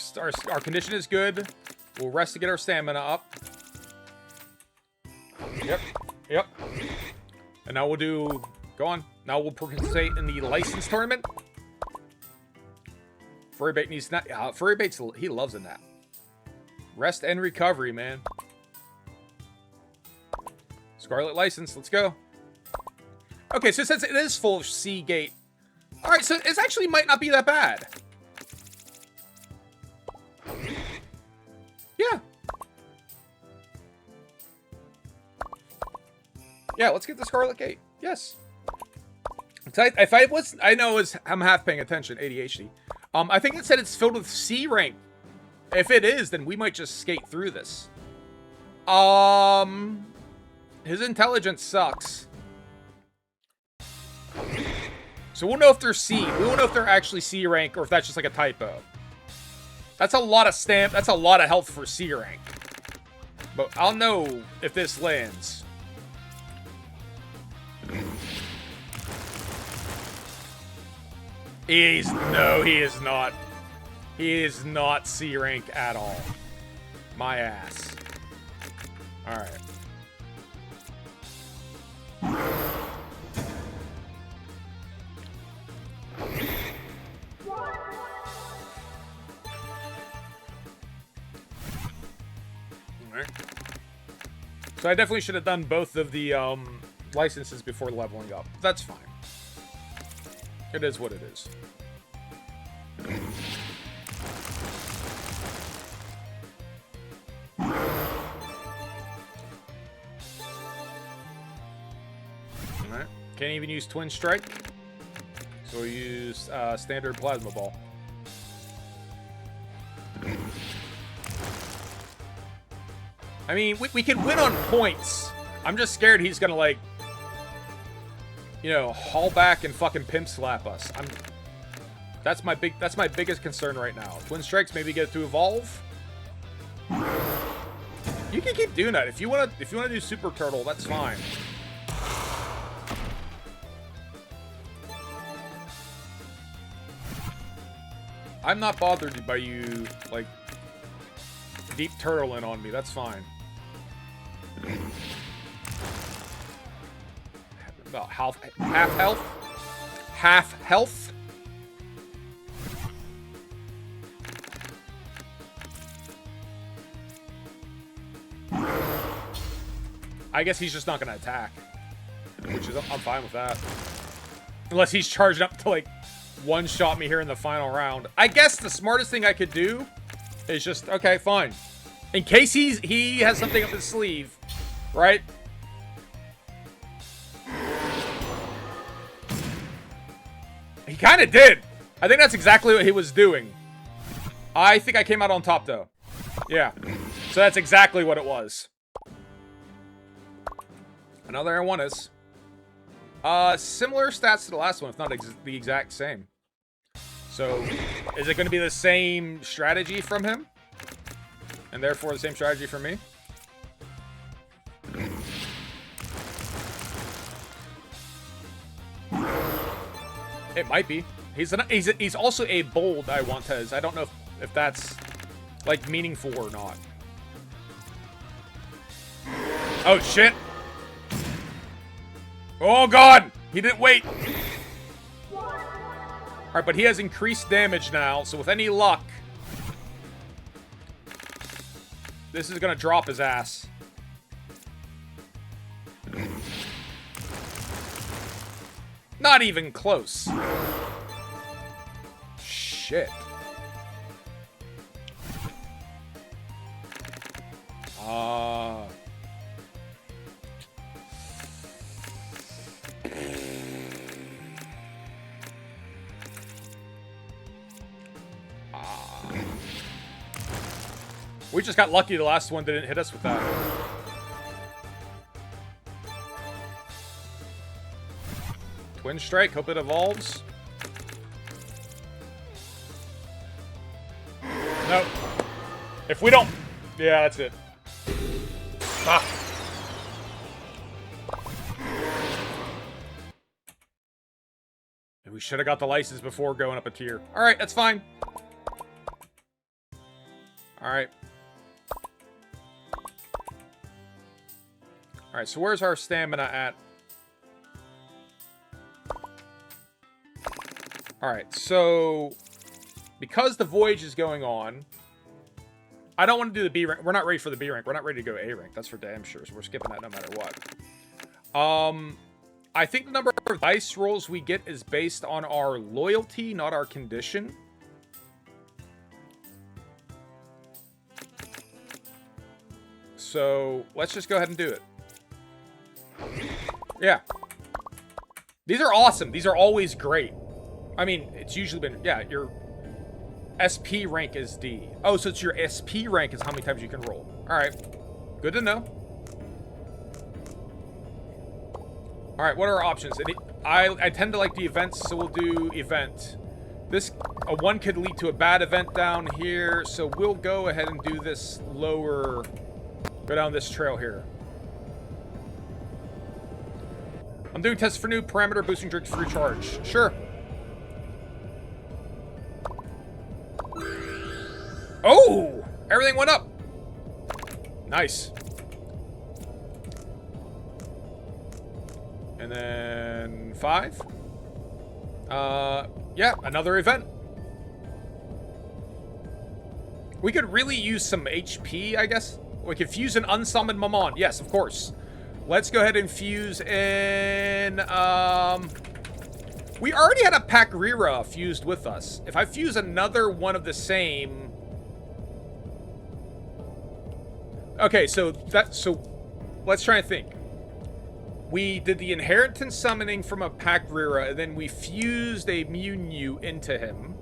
condition is good. We'll rest to get our stamina up. Yep. Yep. And now we'll do... Go on. Now we'll participate in the license tournament. Furrybait needs... Furrybait's... He loves a nap. Rest and recovery, man. Scarlet license. Let's go. Okay, so since it is full of Seagate... Alright, so it actually might not be that bad. Yeah. Yeah, let's get the Scarlet Gate. Yes. If I was... I know I'm half paying attention. ADHD. I think it said it's filled with C rank. If it is, then we might just skate through this. His intelligence sucks. So we'll know if they're C. We won't know if they're actually C rank or if that's just like a typo. That's a lot of stamp. That's a lot of health for C rank. But I'll know if this lands. No, he is not. He is not C rank at all. My ass. Alright. So I definitely should have done both of the licenses before leveling up. That's fine. It is what it is. Alright. Can't even use Twin Strike. So we'll use standard Plasma Ball. I mean, we can win on points. I'm just scared he's gonna, like, you know, haul back and fucking pimp slap us. That's my biggest concern right now. Twin Strikes maybe get to evolve. You can keep doing that. If you wanna do Super Turtle, that's fine. I'm not bothered by you, like, deep turtling on me. That's fine. About half health. Half health. I guess he's just not gonna attack, which is I'm fine with that. Unless he's charged up to like one-shot me here in the final round. I guess the smartest thing I could do is just okay, fine. In case he has something up his sleeve, right? He kind of did. I think that's exactly what he was doing. I think I came out on top, though. Yeah. So that's exactly what it was. Another Air 1 is. Similar stats to the last one, if not the exact same. So, is it going to be the same strategy from him? And therefore the same strategy from me? It might be. He's also a bold Iwantez. I don't know if that's like meaningful or not. Oh shit! Oh god! He didn't wait. Alright, but he has increased damage now, so with any luck, this is gonna drop his ass. Not even close. Shit. We just got lucky the last one didn't hit us with that. Twin Strike, hope it evolves. Nope. If we don't... Yeah, that's it. Ah. We should have got the license before going up a tier. Alright, that's fine. Alright. Alright, so where's our stamina at? Alright, so... Because the voyage is going on... I don't want to do the B rank. We're not ready for the B rank. We're not ready to go A rank. That's for damn sure, so we're skipping that no matter what. I think the number of dice rolls we get is based on our loyalty, not our condition. So, let's just go ahead and do it. Yeah. These are awesome. These are always great. I mean, it's usually been... Yeah, your SP rank is D. Oh, so it's your SP rank is how many times you can roll. Alright. Good to know. Alright, what are our options? I tend to like the events, so we'll do event. This one could lead to a bad event down here, so we'll go ahead and do this lower... Go down this trail here. I'm doing tests for new parameter boosting drinks for recharge. Sure. Oh! Everything went up! Nice. And then 5. Yeah, another event. We could really use some HP, I guess. We could fuse an unsummoned Mamon. Yes, of course. Let's go ahead and fuse in, we already had a Pakrira fused with us. If I fuse another one of the same... Okay, so let's try and think. We did the inheritance summoning from a Pakrira, and then we fused a Mew into him.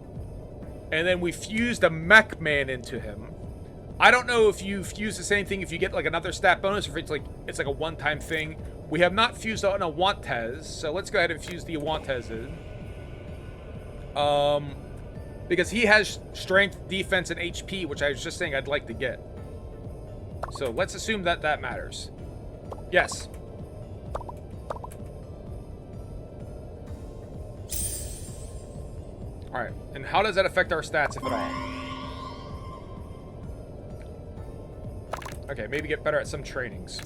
And then we fused a Mech Man into him. I don't know if you fuse the same thing if you get like another stat bonus, or if it's like a one-time thing. We have not fused on a Awantez, so let's go ahead and fuse the Awantez in. Because he has strength, defense, and HP, which I was just saying I'd like to get. So let's assume that that matters. Yes. Alright, and how does that affect our stats, if at all? Okay, maybe get better at some trainings.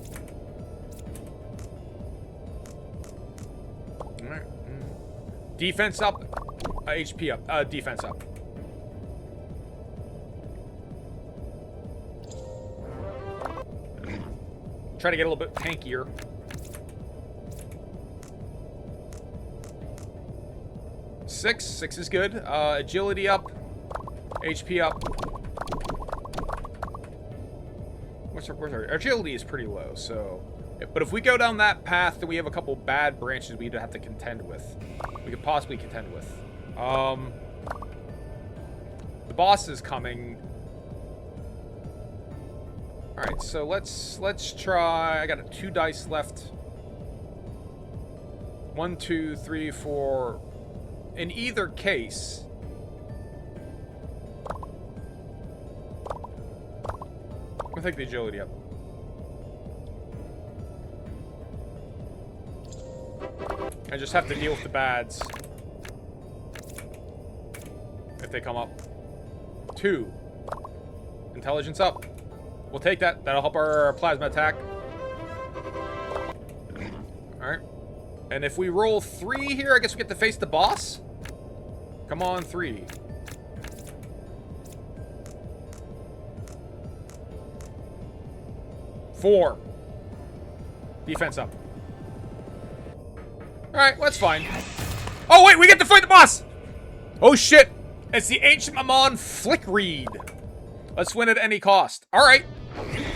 Alright. Defense up. HP up. Defense up. Try to get a little bit tankier. Six is good. Agility up. HP up. Where's our agility is pretty low, so... But if we go down that path, then we have a couple bad branches we'd have to contend with. We could possibly contend with. The boss is coming. Alright, so let's try... I got 2 dice left. 1, 2, 3, 4... In either case... I'm gonna take the agility up. I just have to deal with the bads. If they come up. 2. Intelligence up. We'll take that. That'll help our plasma attack. Alright. And if we roll 3 here, I guess we get to face the boss? Come on, 3. Four. Defense up. Alright, well, that's fine. Oh, wait, we get to fight the boss! Oh, shit. It's the Ancient Mamon Flick Reed. Let's win at any cost. Alright.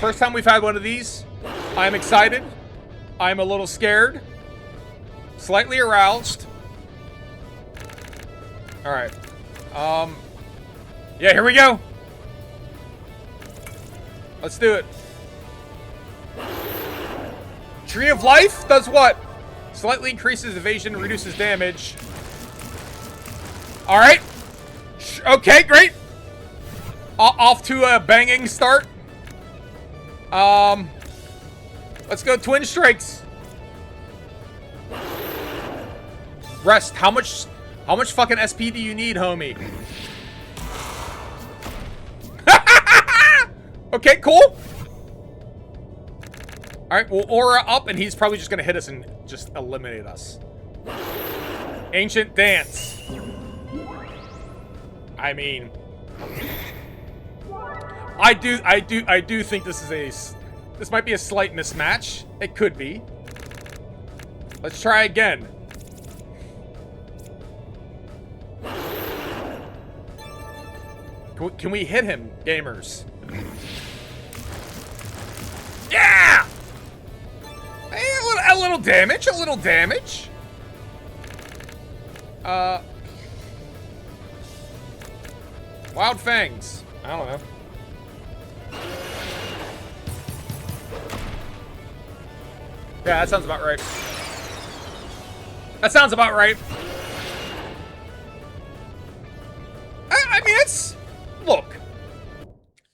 First time we've had one of these. I'm excited. I'm a little scared. Slightly aroused. Alright. Yeah, here we go. Let's do it. Tree of Life does what? Slightly increases evasion, reduces damage. Alright. Okay, great. Off to a banging start. Let's go Twin Strikes. Rest. How much fucking SP do you need, homie? Okay, cool. Alright, we'll aura up, and he's probably just gonna hit us and just eliminate us. Ancient Dance. I mean, I do think this might be a slight mismatch. It could be. Let's try again. Can we hit him, gamers? Yeah! Hey, a little damage, a little damage. Wild Fangs. I don't know. Yeah, that sounds about right. That sounds about right. I mean, look.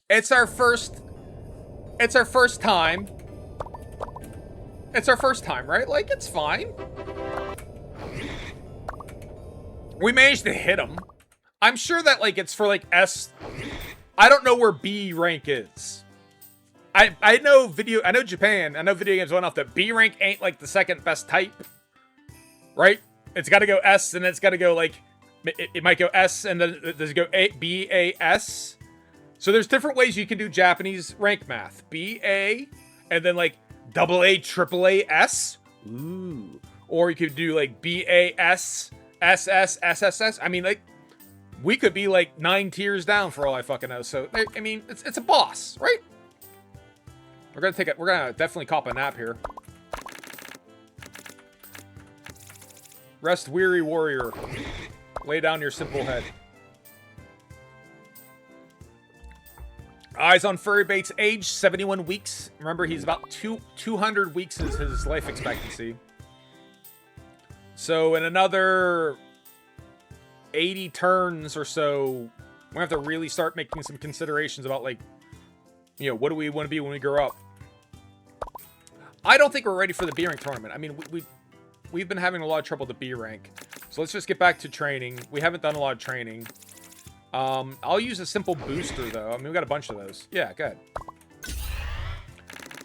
It's our first time. It's our first time, right? Like, it's fine. We managed to hit him. I'm sure that, like, it's for, like, S. I don't know where B rank is. I know Japan. I know video games well enough that B rank ain't, like, the second best type. Right? It's got to go S, and it's got to go, like, it might go S, and then does it go B, A, S? So there's different ways you can do Japanese rank math. B, A, and then, like, double A, triple A, S. Ooh. Or you could do, like, B, A, S, S, S, S, S, S. I mean, like, we could be, like, 9 tiers down for all I fucking know. So, I mean, it's a boss, right? We're gonna definitely cop a nap here. Rest, weary warrior. Lay down your simple head. Eyes on Furry Bait's age, 71 weeks. Remember, he's about 200 weeks is his life expectancy. So in another 80 turns or so, we have to really start making some considerations about, like, you know, what do we want to be when we grow up? I don't think we're ready for the B rank tournament. I mean, we've been having a lot of trouble with the B rank. So let's just get back to training. We haven't done a lot of training. I'll use a simple booster, though. I mean, we got a bunch of those. Yeah, good.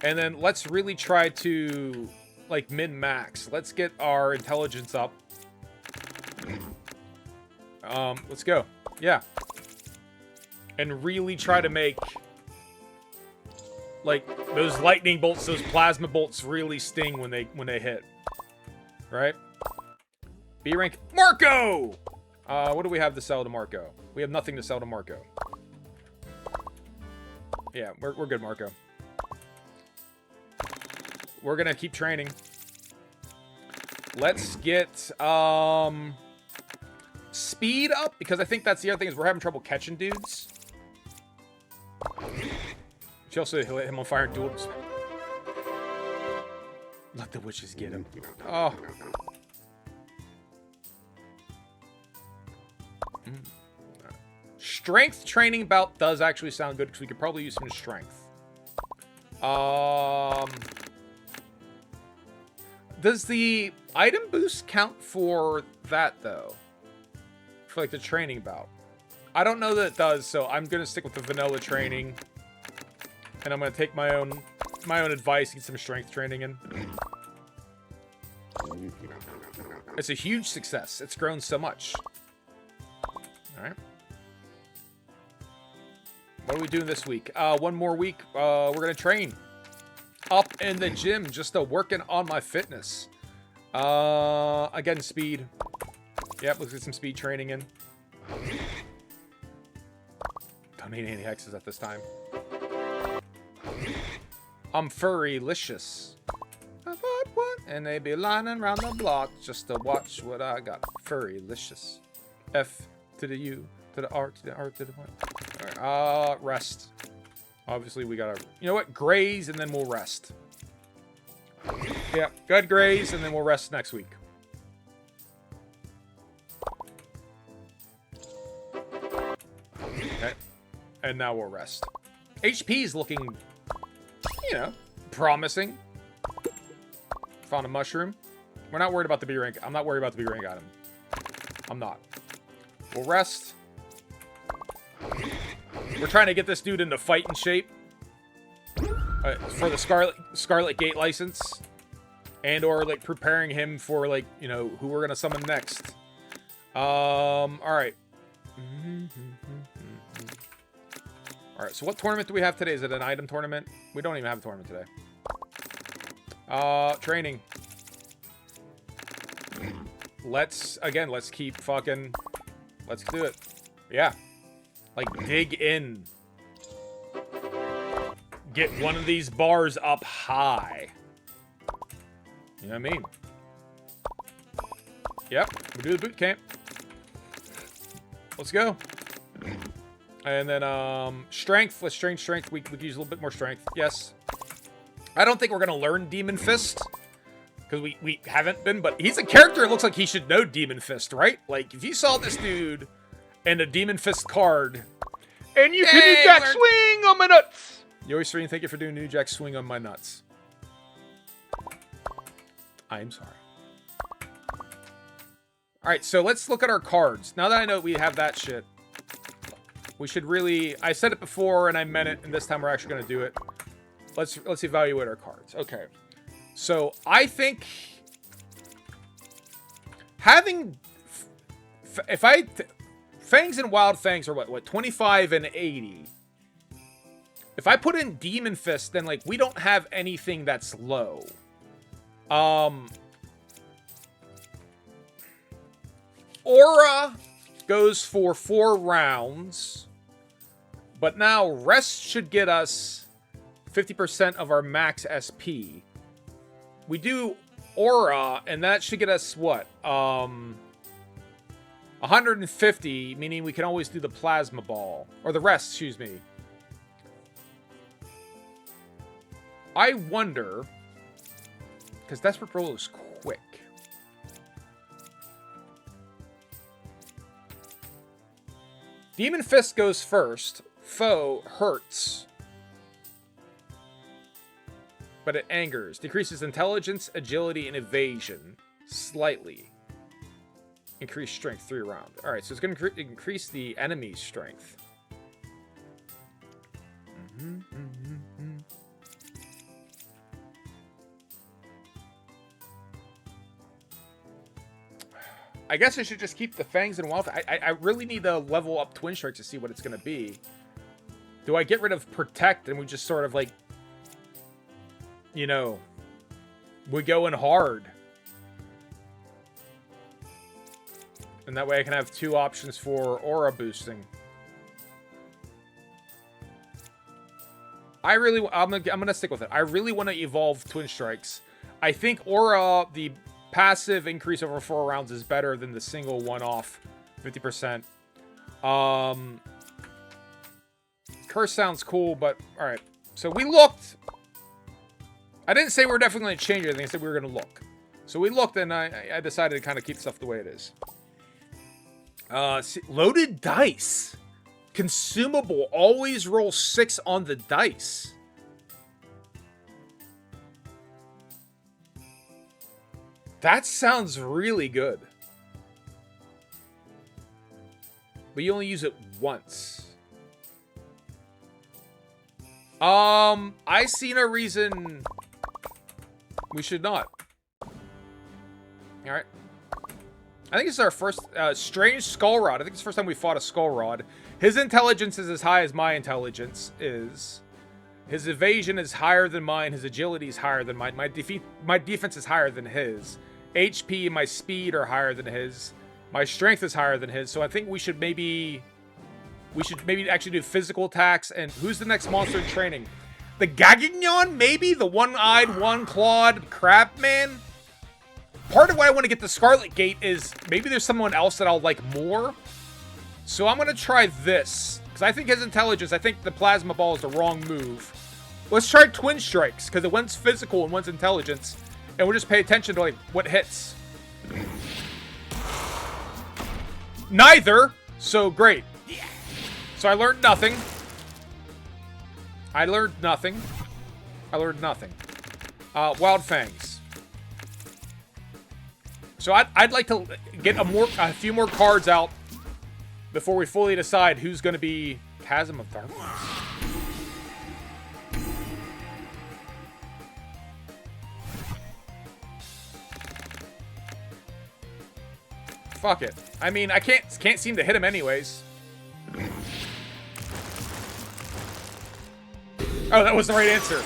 And then let's really try to, like, min-max. Let's get our intelligence up. Let's go. Yeah. And really try to make, like, those lightning bolts, those plasma bolts really sting when they hit. Right? B rank. Marco! What do we have to sell to Marco? We have nothing to sell to Marco. Yeah, we're good, Marco. We're gonna keep training. Let's get speed up, because I think that's the other thing is we're having trouble catching dudes. She also lit him on fire and dueled. Let the witches get him. Oh. Strength training bout does actually sound good, because we could probably use some strength. Does the item boost count for that, though? For, like, the training bout? I don't know that it does, so I'm gonna stick with the vanilla training. And I'm gonna take my own advice, get some strength training in. It's a huge success. It's grown so much. Alright. What are we doing this week? One more week. We're gonna train. Up in the gym, just working on my fitness. Again, speed. Yep, let's get some speed training in. Don't need any hexes at this time. I'm furry-licious. I bought one, and they be lining around the block just to watch what I got. Furry-licious. F to the U, to the R, to the R, to the Y. Alright, rest. Obviously, we gotta... You know what? Graze, and then we'll rest. Yeah, go ahead, graze, and then we'll rest next week. Okay. And now we'll rest. HP is looking, you know, promising. Found a mushroom. We're not worried about the B rank. I'm not worried about the B rank item. I'm not. We'll rest. We're trying to get this dude into fighting shape. For the Scarlet Gate license. And or, like, preparing him for, like, you know, who we're gonna summon next. Alright. Alright, so what tournament do we have today? Is it an item tournament? We don't even have a tournament today. Training. Let's keep fucking... Let's do it. Yeah. Like, dig in. Get one of these bars up high. You know what I mean? Yep, we do the boot camp. Let's go. And then, strength. Let's train strength. We could use a little bit more strength. Yes. I don't think we're going to learn Demon Fist. Because we haven't been, but he's a character that looks like he should know Demon Fist, right? Like, if you saw this dude and a Demon Fist card... And you can New Jack Swing on my nuts! Yoey Stream, thank you for doing New Jack Swing on my nuts. I'm sorry. Alright, so let's look at our cards. Now that I know we have that shit, we should really... I said it before and I meant it, and this time we're actually going to do it. Let's evaluate our cards. Okay. So, I think... Having... If I... Fangs and Wild Fangs are what? 25 and 80. If I put in Demon Fist, then, like, we don't have anything that's low. Aura goes for 4 rounds. But now, Rest should get us 50% of our max SP. We do Aura, and that should get us, what? 150, meaning we can always do the Plasma Ball. Or the Rest, excuse me. I wonder... Because Desperate Roll is quick. Demon Fist goes first. Foe hurts. But it angers. Decreases intelligence, agility, and evasion. Slightly. Increase strength 3 rounds. Alright, so it's going to increase the enemy's strength. I guess I should just keep the Fangs and Wild. I really need to level up Twin Strike to see what it's going to be. Do I get rid of Protect and we just sort of like... You know... We go in hard. And that way I can have 2 options for aura boosting. I'm gonna stick with it. I really want to evolve Twin Strikes. I think aura, the passive increase over 4 rounds, is better than the single one-off 50%. Curse sounds cool, but alright. So we looked. I didn't say we were definitely going to change anything. I said we were going to look. So we looked, and I decided to kind of keep stuff the way it is. Loaded dice. Consumable. Always roll 6 on the dice. That sounds really good. But you only use it once. I see no reason we should not. Alright. I think it's our first strange Skull Rod. I think it's the first time we fought a Skull Rod. His intelligence is as high as my intelligence is. His evasion is higher than mine. His agility is higher than mine. My defense is higher than his. HP and my speed are higher than his. My strength is higher than his. So I think we should maybe actually do physical attacks. And who's the next monster in training? The Gagignon, maybe? The one-eyed, one-clawed crab man? Part of why I want to get the Scarlet Gate is maybe there's someone else that I'll like more. So I'm going to try this. Because I think his intelligence, I think the plasma ball is the wrong move. Let's try twin strikes, because the one's physical and one's intelligence. And we'll just pay attention to like what hits. Neither! So great. So I learned nothing. I learned nothing. Wild Fangs. So I'd like to get a few more cards out before we fully decide who's going to be Chasm of Darkness. Fuck it. I mean, I can't seem to hit him anyways. Oh, that was the right answer.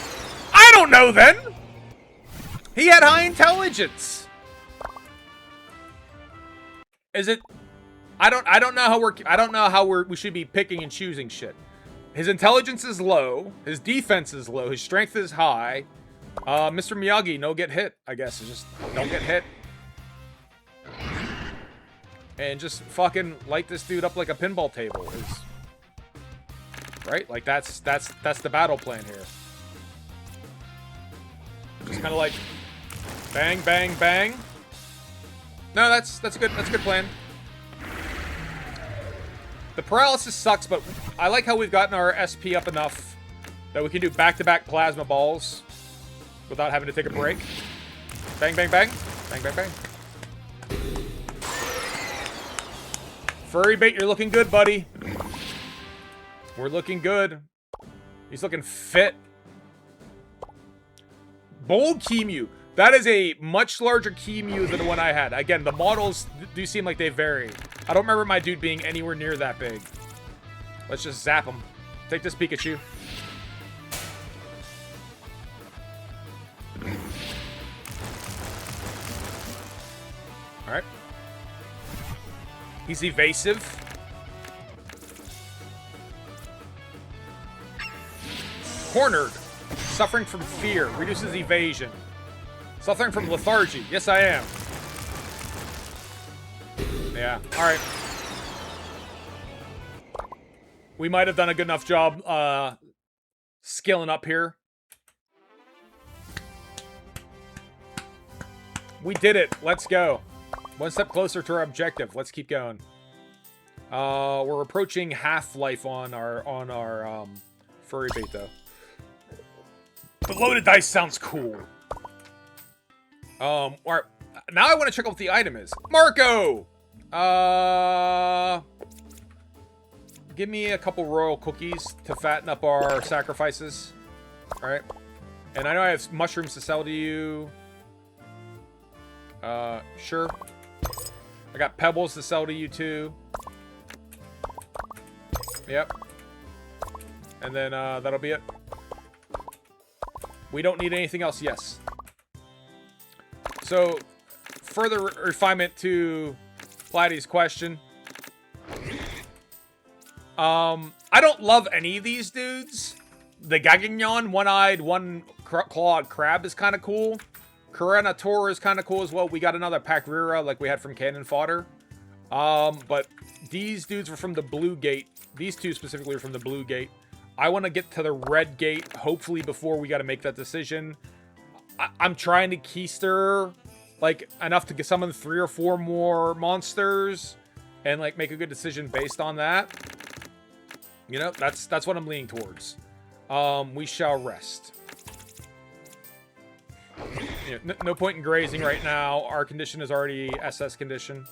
I don't know then. He had high intelligence. Is it? I don't know how we should be picking and choosing shit. His intelligence is low. His defense is low. His strength is high. Mr. Miyagi, no get hit. I guess it's just don't get hit. And just fucking light this dude up like a pinball table is right. Like that's the battle plan here. Just kind of like bang, bang, bang. No, that's a good plan. The paralysis sucks, but I like how we've gotten our SP up enough that we can do back-to-back plasma balls without having to take a break. Bang, bang, bang, bang, bang, bang. Furry bait, you're looking good, buddy. We're looking good. He's looking fit. Bold Keemu. That is a much larger Keemu than the one I had. Again, the models do seem like they vary. I don't remember my dude being anywhere near that big. Let's just zap him. Take this, Pikachu. Alright. He's evasive. Cornered. Suffering from fear. Reduces evasion. Suffering from lethargy. Yes, I am. Yeah. Alright. We might have done a good enough job skilling up here. We did it. Let's go. One step closer to our objective. Let's keep going. We're approaching half-life on our furry bait, though. The loaded dice sounds cool. Alright. Now I want to check out what the item is. Marco! Give me a couple royal cookies to fatten up our sacrifices. Alright. And I know I have mushrooms to sell to you. Sure. I got pebbles to sell to you too. Yep. And then, that'll be it. We don't need anything else, yes. So, further refinement to Platty's question. I don't love any of these dudes. The Gagignon, one-eyed, one-clawed crab is kind of cool. Kuranator is kind of cool as well. We got another Pakrira like we had from Cannon Fodder. But these dudes were from the Blue Gate. These two specifically are from the Blue Gate. I want to get to the Red Gate, hopefully before we got to make that decision. I'm trying to keister, like, enough to summon 3 or 4 more monsters and, like, make a good decision based on that. You know, that's what I'm leaning towards. We shall rest. Yeah, no point in grazing right now. Our condition is already SS condition.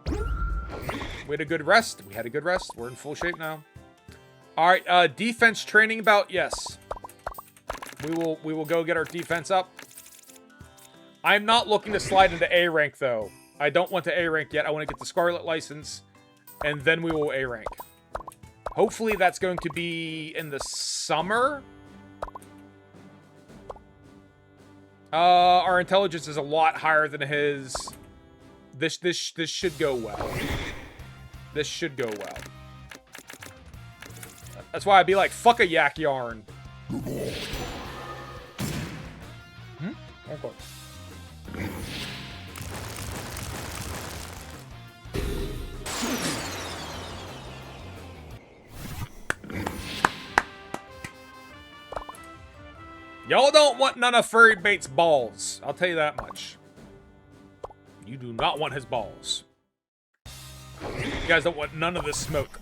We had a good rest. We're in full shape now. Alright, defense training bout, yes. We will go get our defense up. I'm not looking to slide into A rank, though. I don't want to A rank yet. I want to get the Scarlet license, and then we will A rank. Hopefully that's going to be in the summer. Our intelligence is a lot higher than his. This should go well. This should go well. That's why I'd be like, fuck a yak yarn. Okay. Y'all don't want none of Furry Bait's balls. I'll tell you that much. You do not want his balls. You guys don't want none of this smoke.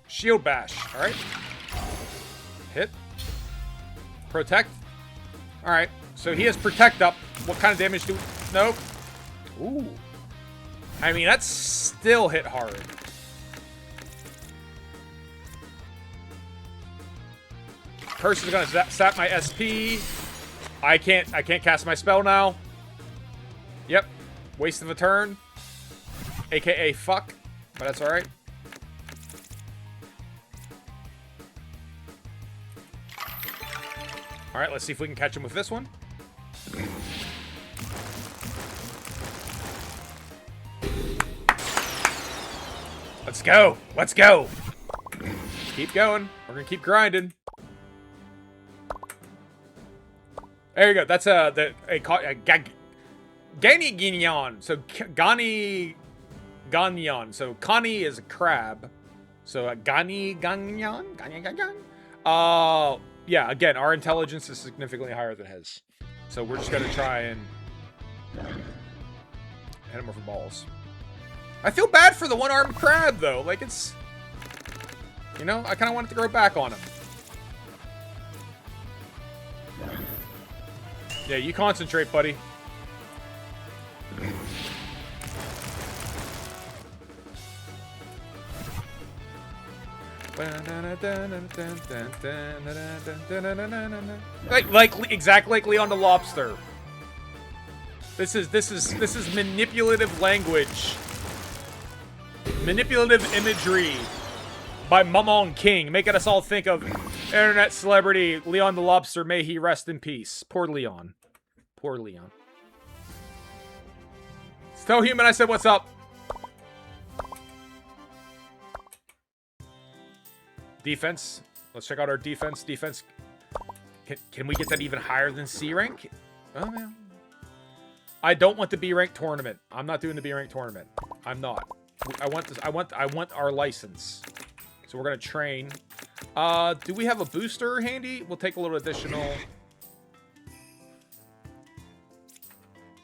Shield bash. Alright. Hit. Protect. Alright. So he has protect up. What kind of damage do we... Nope. Ooh. I mean, that's still hit hard. Curse is gonna sap my SP. I can't cast my spell now. Yep. Waste of a turn. AKA fuck. But that's alright. Alright, let's see if we can catch him with this one. Let's go. Let's go. Keep going. We're gonna keep grinding. There you go. That's Gani Ginyan. So Gani Ganyan. So Kani is a crab. So Gani Ganyan. Yeah. Again, our intelligence is significantly higher than his. So we're just gonna try and hit him with balls. I feel bad for the one-armed crab though. Like it's, you know, I kind of want it to grow back on him. Yeah, you concentrate, buddy. Like exactly like Leon the Lobster. This is manipulative language. Manipulative imagery by Mamon King, making us all think of internet celebrity Leon the Lobster. May he rest in peace. Poor Leon. Poor Leon. Still human, I said what's up. Defense. Let's check out our defense. Defense. Can we get that even higher than C rank? Oh man. I don't want the B rank tournament. I'm not doing the B rank tournament. I'm not. I want this. I want our license. So we're gonna train. Do we have a booster handy? We'll take a little additional.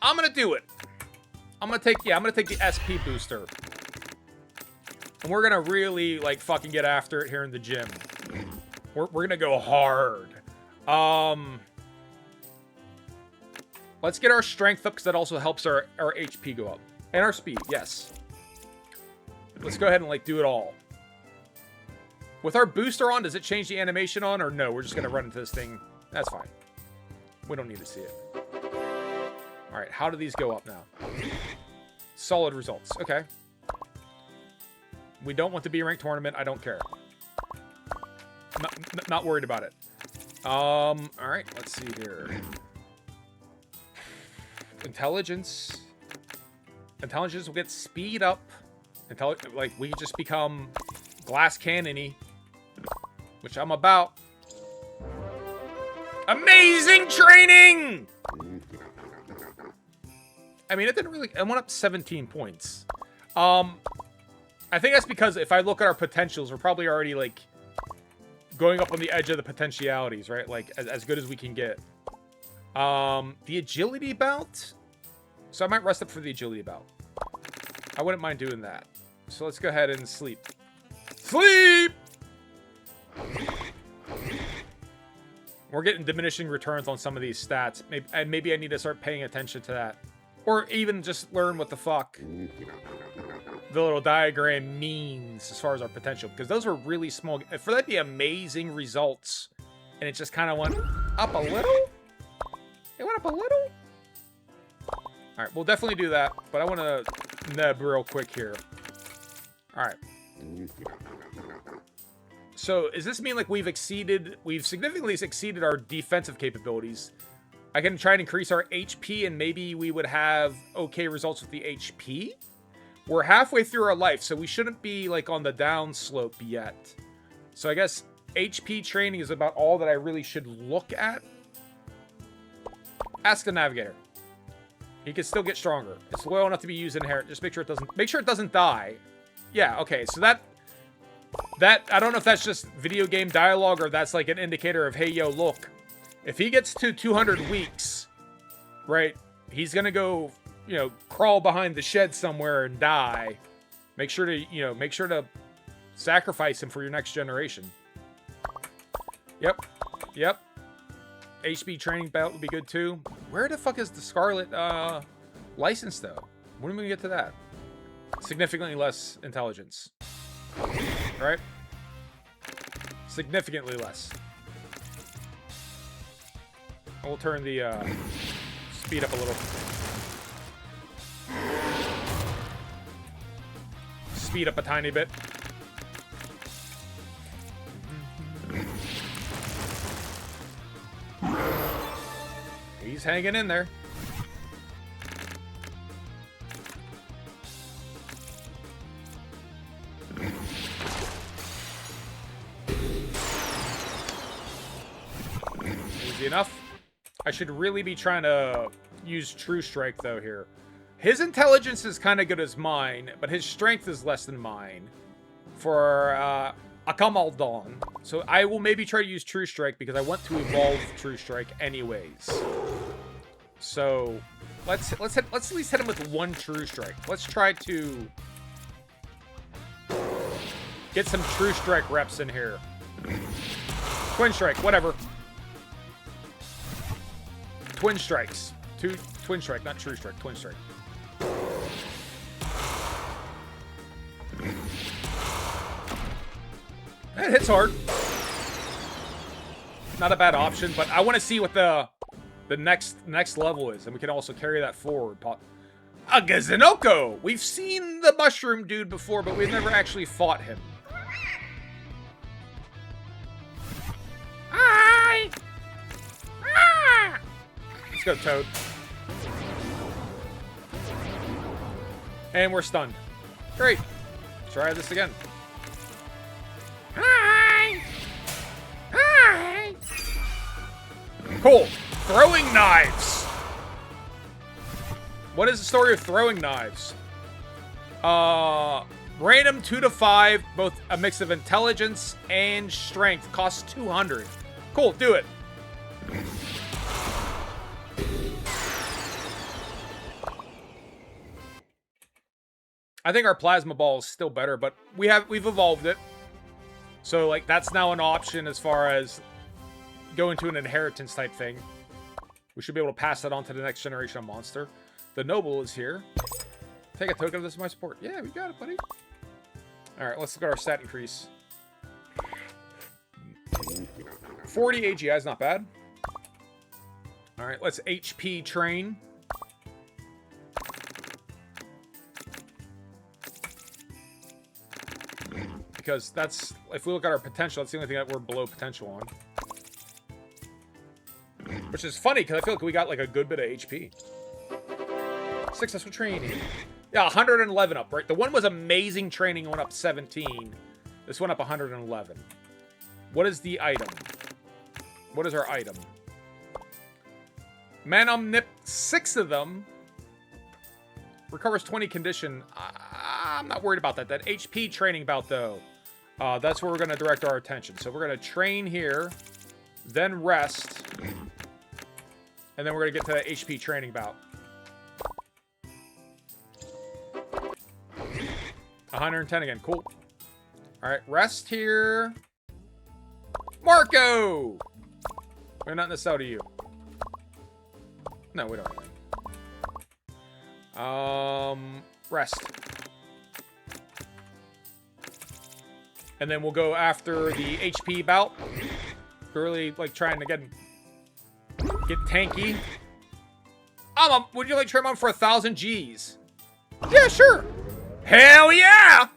I'm gonna do it. I'm gonna take the SP booster. And we're gonna really like fucking get after it here in the gym. We're gonna go hard. Let's get our strength up because that also helps our HP go up. And our speed, yes. Let's go ahead and like do it all. With our booster on, does it change the animation on or no? We're just gonna run into this thing. That's fine. We don't need to see it. Alright, how do these go up now? Solid results. Okay. We don't want the B rank tournament. I don't care. Not worried about it. Alright, let's see here. Intelligence. Intelligence will get speed up. Like, we just become glass cannon-y. Which I'm about. Amazing training! I mean, it didn't really... It went up 17 points. I think that's because if I look at our potentials, we're probably already, like, going up on the edge of the potentialities, right? Like, as good as we can get. The agility bout? So I might rest up for the agility bout. I wouldn't mind doing that. So let's go ahead and sleep. Sleep! We're getting diminishing returns on some of these stats. Maybe I need to start paying attention to that. Or even just learn what the fuck the little diagram means as far as our potential. Because those were really small. For that to be amazing results. And it just kind of went up a little? It went up a little? Alright, we'll definitely do that. But I want to nub real quick here. Alright. So, does this mean like we've significantly exceeded our defensive capabilities? I can try and increase our HP and maybe we would have okay results with the HP? We're halfway through our life, so we shouldn't be like on the down slope yet. So I guess HP training is about all that I really should look at. Ask the navigator. He can still get stronger. It's loyal enough to be used inherent. Just make sure it doesn't die. Yeah, okay, so that That, I don't know if that's just video game dialogue or that's like an indicator of, hey, yo, look. If he gets to 200 weeks, right, he's going to go, you know, crawl behind the shed somewhere and die. Make sure to sacrifice him for your next generation. Yep. Yep. HB training belt would be good too. Where the fuck is the Scarlet license though? When are we gonna get to that? Significantly less intelligence. Right? Significantly less. We'll turn the speed up a little. Speed up a tiny bit. He's hanging in there. Easy enough. I should really be trying to use True Strike though here. His intelligence is kind of good as mine, but his strength is less than mine for Akamaldon. So I will maybe try to use True Strike because I want to evolve True Strike anyways. So let's at least hit him with one True Strike. Let's try to get some True Strike reps in here. Twin Strike, whatever. Twin Strikes. Twin Strike, not True Strike. Twin Strike. It hits hard. Not a bad option, but I want to see what the next level is, and we can also carry that forward. A Gazinoko! We've seen the mushroom dude before, but we've never actually fought him. Hi! Ah! Let's go, Toad. And we're stunned. Great. Try this again. Hi! Hi! Cool. Throwing knives. What is the story of throwing knives? Random 2 to 5, both a mix of intelligence and strength. Costs 200. Cool, do it. I think our plasma ball is still better, but we've evolved it. So like that's now an option as far as going to an inheritance type thing. We should be able to pass that on to the next generation of monster. The noble is here. Take a token of this as my support. Yeah, we got it, buddy. Alright, let's look at our stat increase. 40 AGI is not bad. Alright, let's HP train. Because that's, if we look at our potential, that's the only thing that we're below potential on. Which is funny, because I feel like we got like a good bit of HP. Successful training. Yeah, 111 up, right? The one was amazing training, went up 17. This went up 111. What is the item? What is our item? Manom Nip, 6 of them. Recovers 20 condition. I'm not worried about that. That HP training bout, though. That's where we're going to direct our attention. So we're going to train here, then rest, and then we're going to get to that HP training bout. 110 again. Cool. All right, rest here. Marco! We're not in this out of you. No, we don't. Rest. And then we'll go after the HP bout. Really, like, trying to get tanky. Would you like to try him on for 1,000 Gs? Yeah, sure. Hell yeah!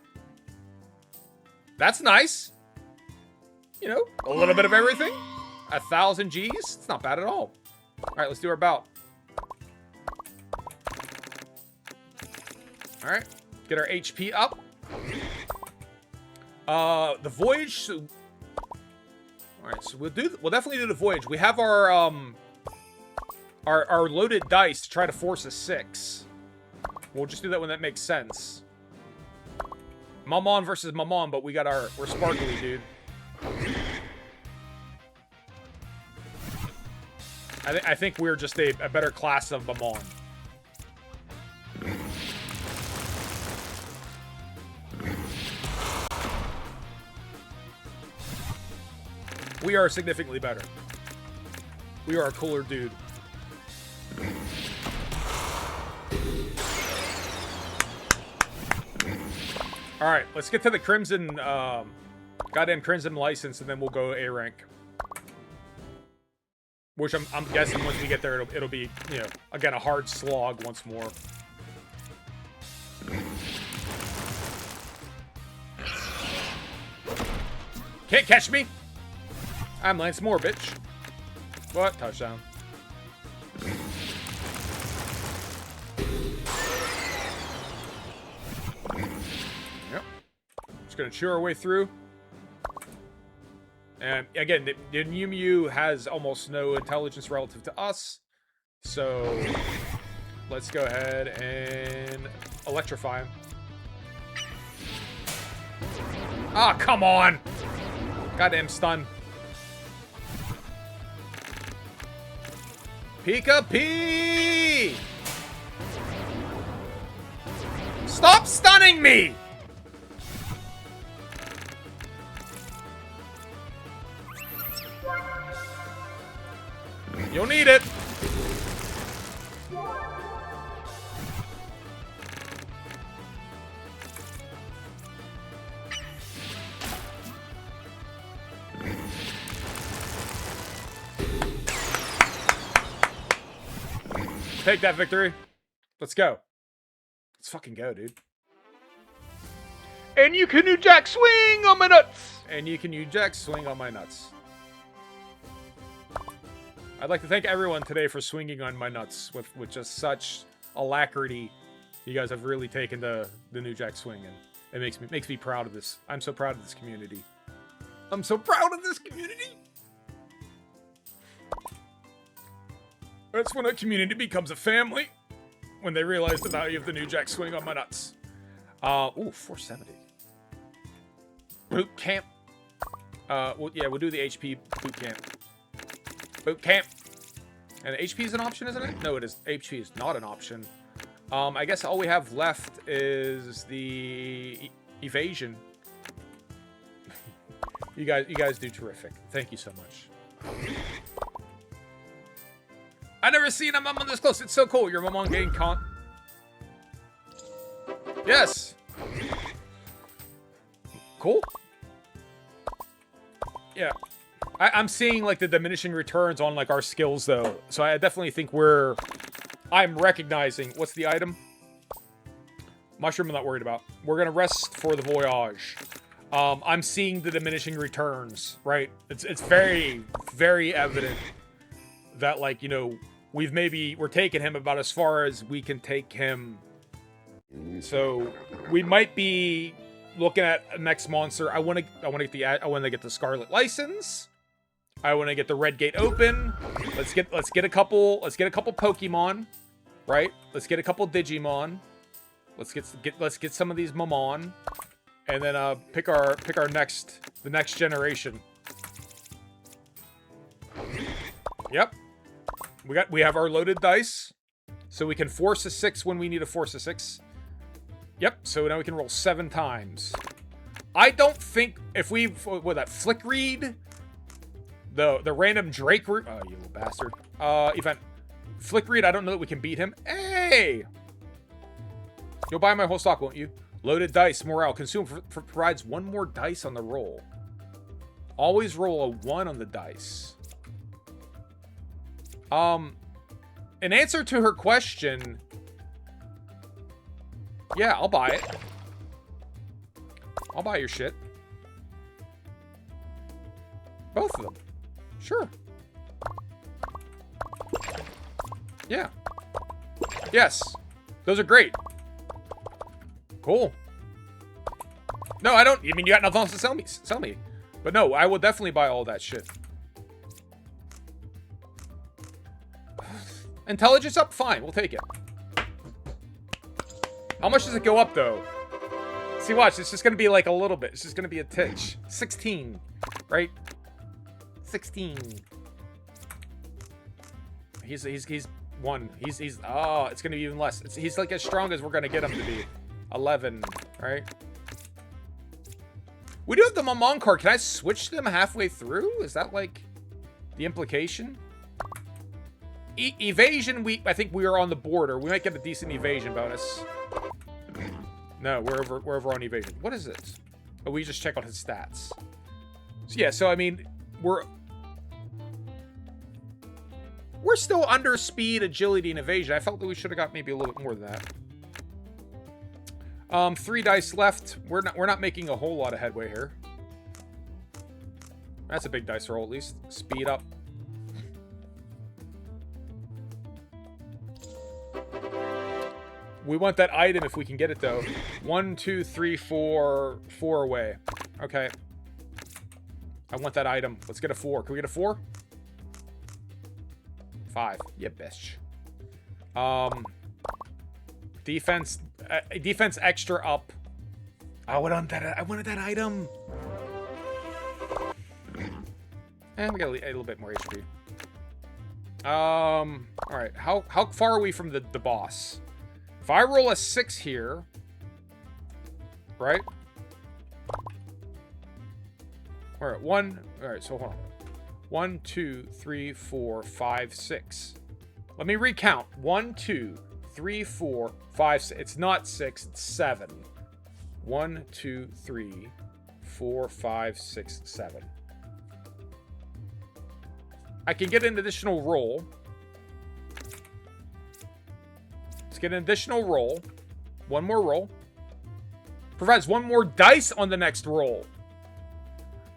That's nice. You know, a little bit of everything. 1,000 Gs. It's not bad at all. All right, let's do our bout. All right, get our HP up. The voyage. So, all right, so we'll definitely do the voyage. We have our loaded dice to try to force a 6. We'll just do that when that makes sense. Mamon versus Mamon, but we're sparkly, dude. I think we're just a better class of Mamon. We are significantly better. We are a cooler dude. Alright, let's get to the Crimson, goddamn Crimson license, and then we'll go A rank. Which I'm guessing once we get there, it'll be, you know, again, a hard slog once more. Can't catch me! I'm Lance Moore, bitch. What? Touchdown. Yep. Just gonna chew our way through. And again, the Mew Mew has almost no intelligence relative to us. So let's go ahead and electrify him. Ah, come on! Goddamn stun. Pika-Pee! Stop stunning me! You'll need it. Take that victory. Let's go. Let's fucking go, dude. And you can New Jack swing on my nuts. And you can New Jack swing on my nuts. I'd like to thank everyone today for swinging on my nuts with just such alacrity. You guys have really taken the New Jack swing, and it makes me proud of this. I'm so proud of this community. I'm so proud of this community. That's when a community becomes a family. When they realize the value of the New Jack swing on my nuts. Ooh, 470. Boot camp. We'll do the HP boot camp. Boot camp. And HP is an option, isn't it? No, it is. HP is not an option. I guess all we have left is the evasion. You guys do terrific. Thank you so much. I never seen a Mamon this close. It's so cool. Your Mamon getting con. Yes. Cool. Yeah. I'm seeing like the diminishing returns on like our skills though. So I definitely think I'm recognizing. What's the item? Mushroom I'm not worried about. We're going to rest for the voyage. I'm seeing the diminishing returns, right? It's very, very evident that like, you know, we're taking him about as far as we can take him. So we might be looking at a next monster. I want to get the Scarlet License. I want to get the Red Gate open. Let's get a couple Pokemon, right? Let's get a couple Digimon. Let's get some of these Mamon, and then pick the next generation. Yep. We have our loaded dice, so we can force a 6 when we need to force a 6. Yep, so now we can roll 7 times. I don't think if that Flick Read, the random Drake root, oh you little bastard, event, Flick Read, I don't know that we can beat him. Hey! You'll buy my whole stock, won't you? Loaded dice, morale, consume provides 1 more dice on the roll. Always roll a 1 on the dice. In answer to her question, yeah, I'll buy it. I'll buy your shit. Both of them. Sure. Yeah. Yes. Those are great. Cool. No, I don't. I mean, you got nothing else to sell me. But no, I will definitely buy all that shit. Intelligence up? Fine, we'll take it. How much does it go up, though? See, watch. It's just gonna be like a little bit. It's just gonna be a titch. 16, right? 16. He's one. Oh, it's gonna be even less. He's like as strong as we're gonna get him to be. 11, right? We do have the Mamon card. Can I switch them halfway through? Is that like the implication? Evasion, I think we are on the border. We might get a decent evasion bonus. No, we're over on evasion. What is this? Oh, we just check out his stats. So yeah, so I mean, we're still under speed, agility, and evasion. I felt that we should have got maybe a little bit more than that. 3 dice left. We're not making a whole lot of headway here. That's a big dice roll, at least. Speed up. We want that item if we can get it, though. 1, 2, 3, 4. 4 away. Okay. I want that item. Let's get a 4. Can we get a 4? 5. Yeah, bitch. Defense extra up. I wanted that item. And we got a little bit more HP. All right. How far are we from the boss? If I roll a 6 here, right? All right, 1. All right, so hold on. 1, 2, 3, 4, 5, 6. Let me recount. 1, 2, 3, 4, 5, 6. It's not 6, it's 7. 1, 2, 3, 4, 5, 6, 7. I can get an additional roll. Let's get an additional roll. One more roll. Provides 1 more dice on the next roll.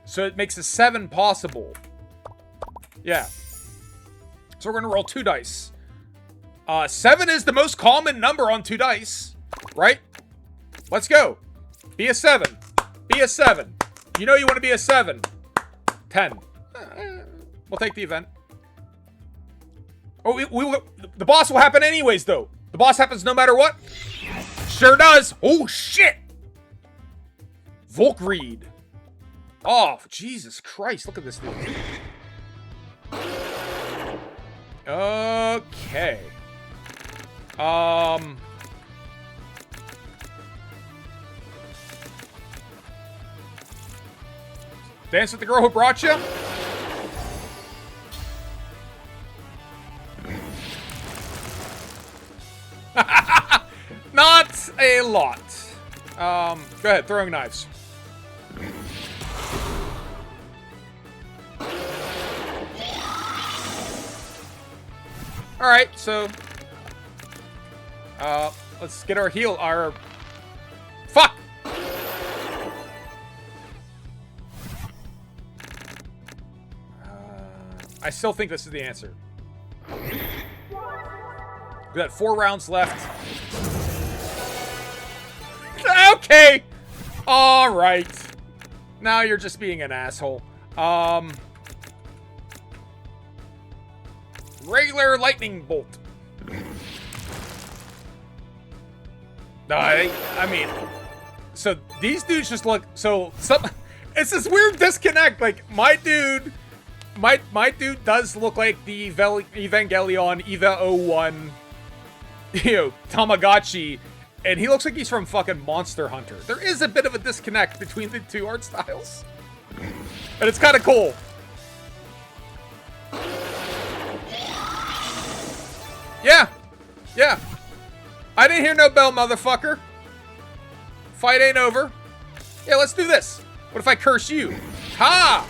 So it makes a 7 possible. Yeah. So we're going to roll 2 dice. 7 is the most common number on 2 dice. Right? Let's go. Be a 7. Be a 7. You know you want to be a 7. 10. We'll take the event. Oh, the boss will happen anyways, though. The boss happens no matter what. Sure does. Oh, shit. Volkreed. Oh, Jesus Christ. Look at this dude. Okay. Dance with the girl who brought you? Not a lot. Go ahead, throwing knives. Alright, so let's get our heal, fuck! I still think this is the answer. We got 4 rounds left. Okay! Alright. Now you're just being an asshole. Regular lightning bolt. I mean, so these dudes just look it's this weird disconnect. Like my dude does look like the Evangelion Eva 01, Tamagotchi, and he looks like he's from fucking Monster Hunter. There is a bit of a disconnect between the 2 art styles, and it's kind of cool. Yeah. I didn't hear no bell, motherfucker. Fight ain't over. Yeah, let's do this. What if I curse you? Ha!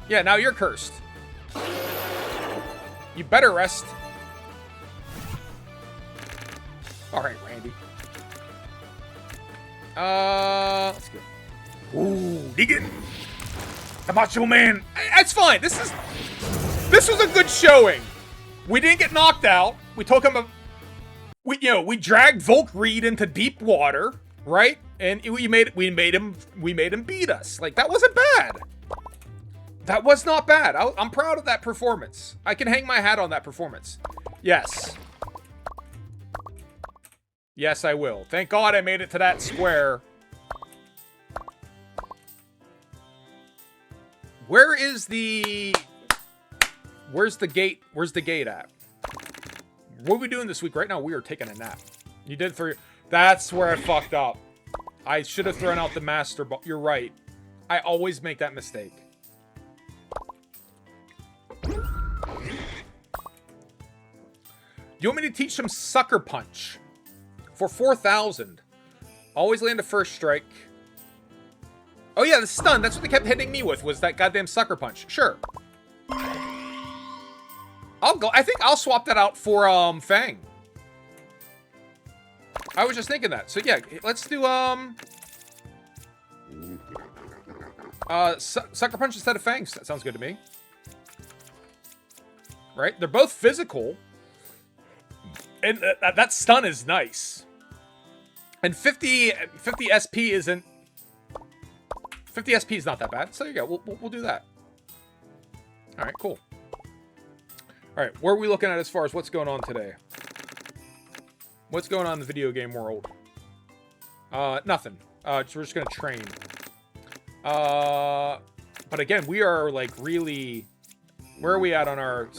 Yeah, now you're cursed. You better rest. Alright, Randy. Let's go. Ooh, Negan. The Macho Man. That's fine. This was a good showing. We didn't get knocked out. We took him we dragged Volkreed into deep water, right? And we made him beat us. Like, that wasn't bad. That was not bad. I'm proud of that performance. I can hang my hat on that performance. Yes. Yes, I will. Thank God I made it to that square Where is the... Where's the gate? Where's the gate at? What are we doing this week? Right now, we are taking a nap. You did for... That's where I fucked up. I should have thrown out the master ball. You're right. I always make that mistake. You want me to teach some Sucker Punch? For 4,000. Always land a first strike. Oh yeah, the stun. That's what they kept hitting me with, was that goddamn Sucker Punch. Sure. I'll go. I think I'll swap that out for, Fang. I was just thinking that. So yeah, let's do, Sucker Punch instead of Fangs. That sounds good to me. Right? They're both physical. And that stun is nice. And 50 SP isn't... 50 SP is not that bad. So, yeah, we'll do that. Alright, cool. Alright, where are we looking at as far as what's going on today? What's going on in the video game world? Nothing. So we're just going to train. But again, we are, like, really... Where are we at on our...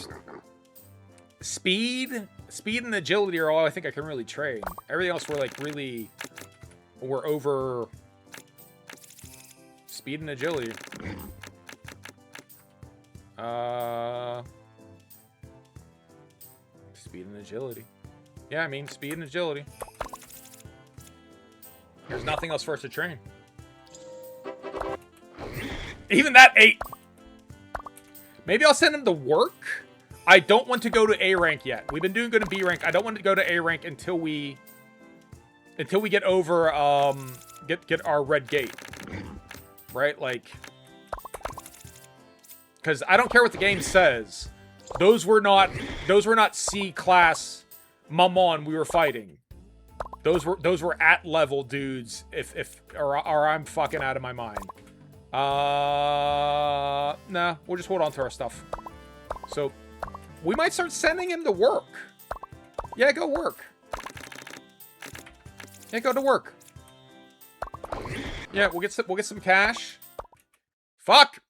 Speed? Speed and agility are all I think I can really train. Everything else we're, like, really... We're over... Speed and agility. Speed and agility. Yeah, I mean, speed and agility. There's nothing else for us to train. Even that 8. Maybe I'll send him to work. I don't want to go to A rank yet. We've been doing good in B rank. I don't want to go to A rank until we get over get our red gate. Right? Like, because I don't care what the game says. Those were not C class Mamon we were fighting. Those were at level dudes. Or I'm fucking out of my mind. Nah, we'll just hold on to our stuff. So we might start sending him to work. Yeah, go work. Yeah, go to work. Yeah, we'll get some cash. Fuck.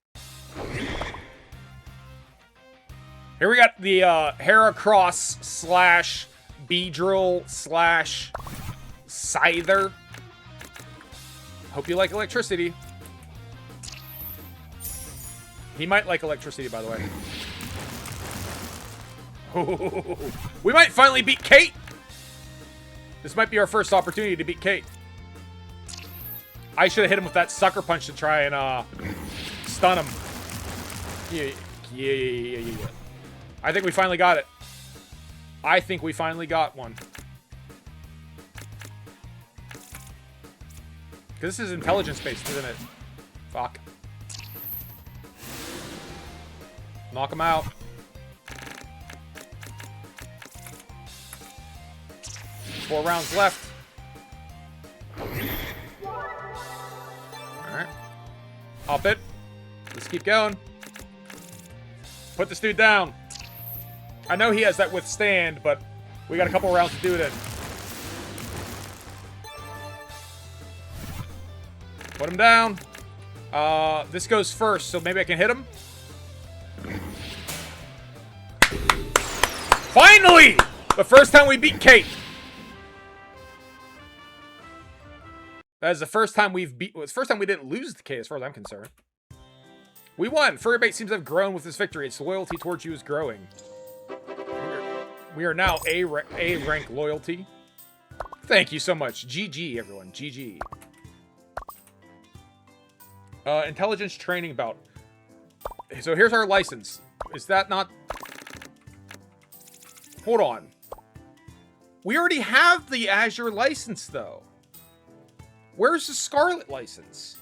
Here we got the Heracross / Beedrill / Scyther. Hope you like electricity. He might like electricity, by the way. We might finally beat Kate. This might be our first opportunity to beat Kate. I should have hit him with that Sucker Punch to try and stun him. Yeah. I think we finally got it. I think we finally got one. Because this is intelligence-based, isn't it? Fuck. Knock him out. Four rounds left. Alright. Up it. Let's keep going. Put this dude down. I know he has that withstand, but we got a couple rounds to do it in. Put him down. This goes first, so maybe I can hit him. Finally! The first time we beat Kate. That is the first time we've beat... It's the first time we didn't lose the Kate, as far as I'm concerned. We won. Furrybait seems to have grown with this victory. Its loyalty towards you is growing. We are now A rank loyalty. Thank you so much. GG, everyone. GG. Intelligence training bout. So here's our license. Is that not... Hold on. We already have the Azure license, though. Where's the Scarlet license?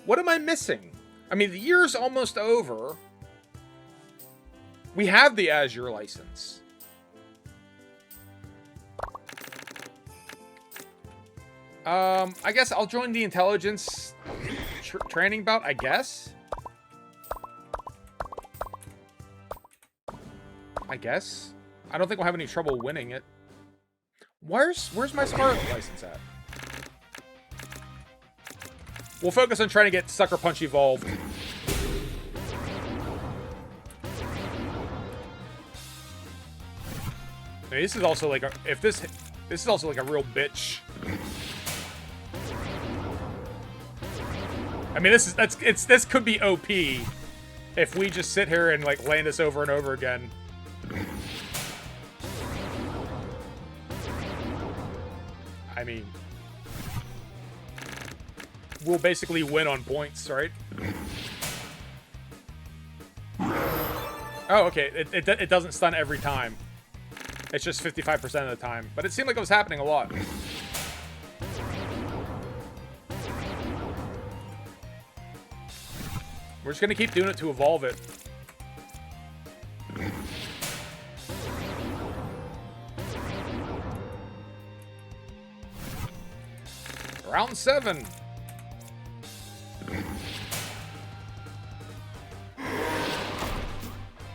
What am I missing? I mean, the year's almost over. We have the Azure license. I guess I'll join the intelligence training bout, I guess. I don't think we'll have any trouble winning it. Where's my Scarlet license at? We'll focus on trying to get Sucker Punch evolved. I mean, this is also like a, this is also like a real bitch. I mean, this could be OP if we just sit here and like land this over and over again. I mean, we'll basically win on points, right? Oh, okay. It doesn't stun every time. It's just 55% of the time. But it seemed like it was happening a lot. We're just going to keep doing it to evolve it. Round 7.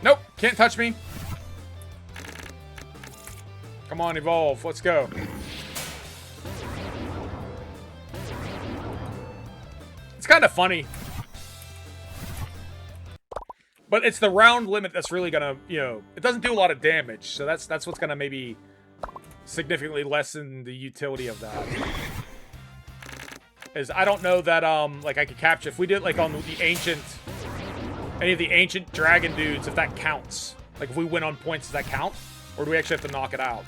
Nope, can't touch me. Come on, evolve. Let's go. It's kind of funny. But it's the round limit that's really gonna, you know, it doesn't do a lot of damage, so that's what's gonna maybe significantly lessen the utility of that. Is I don't know that like I could capture if we did like on the ancient, any of the ancient dragon dudes, if that counts. Like if we win on points, does that count? Or do we actually have to knock it out?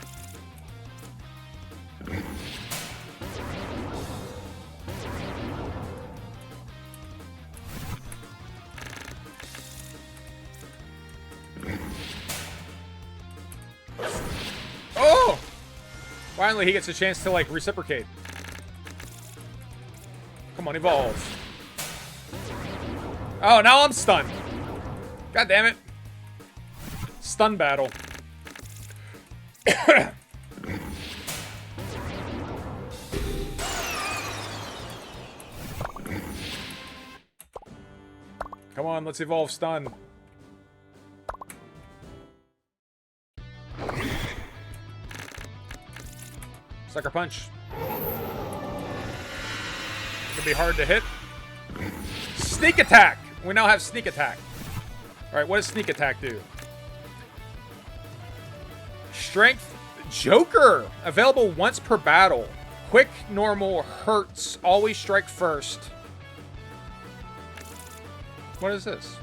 Oh! Finally, he gets a chance to, like, reciprocate. Come on, evolve. Oh, now I'm stunned. God damn it. Stun battle. Come on, let's evolve stun. Sucker punch. Gonna be hard to hit. Sneak attack! We now have sneak attack. Alright, what does sneak attack do? Strength Joker! Available once per battle. Quick, normal, hurts. Always strike first. What is this?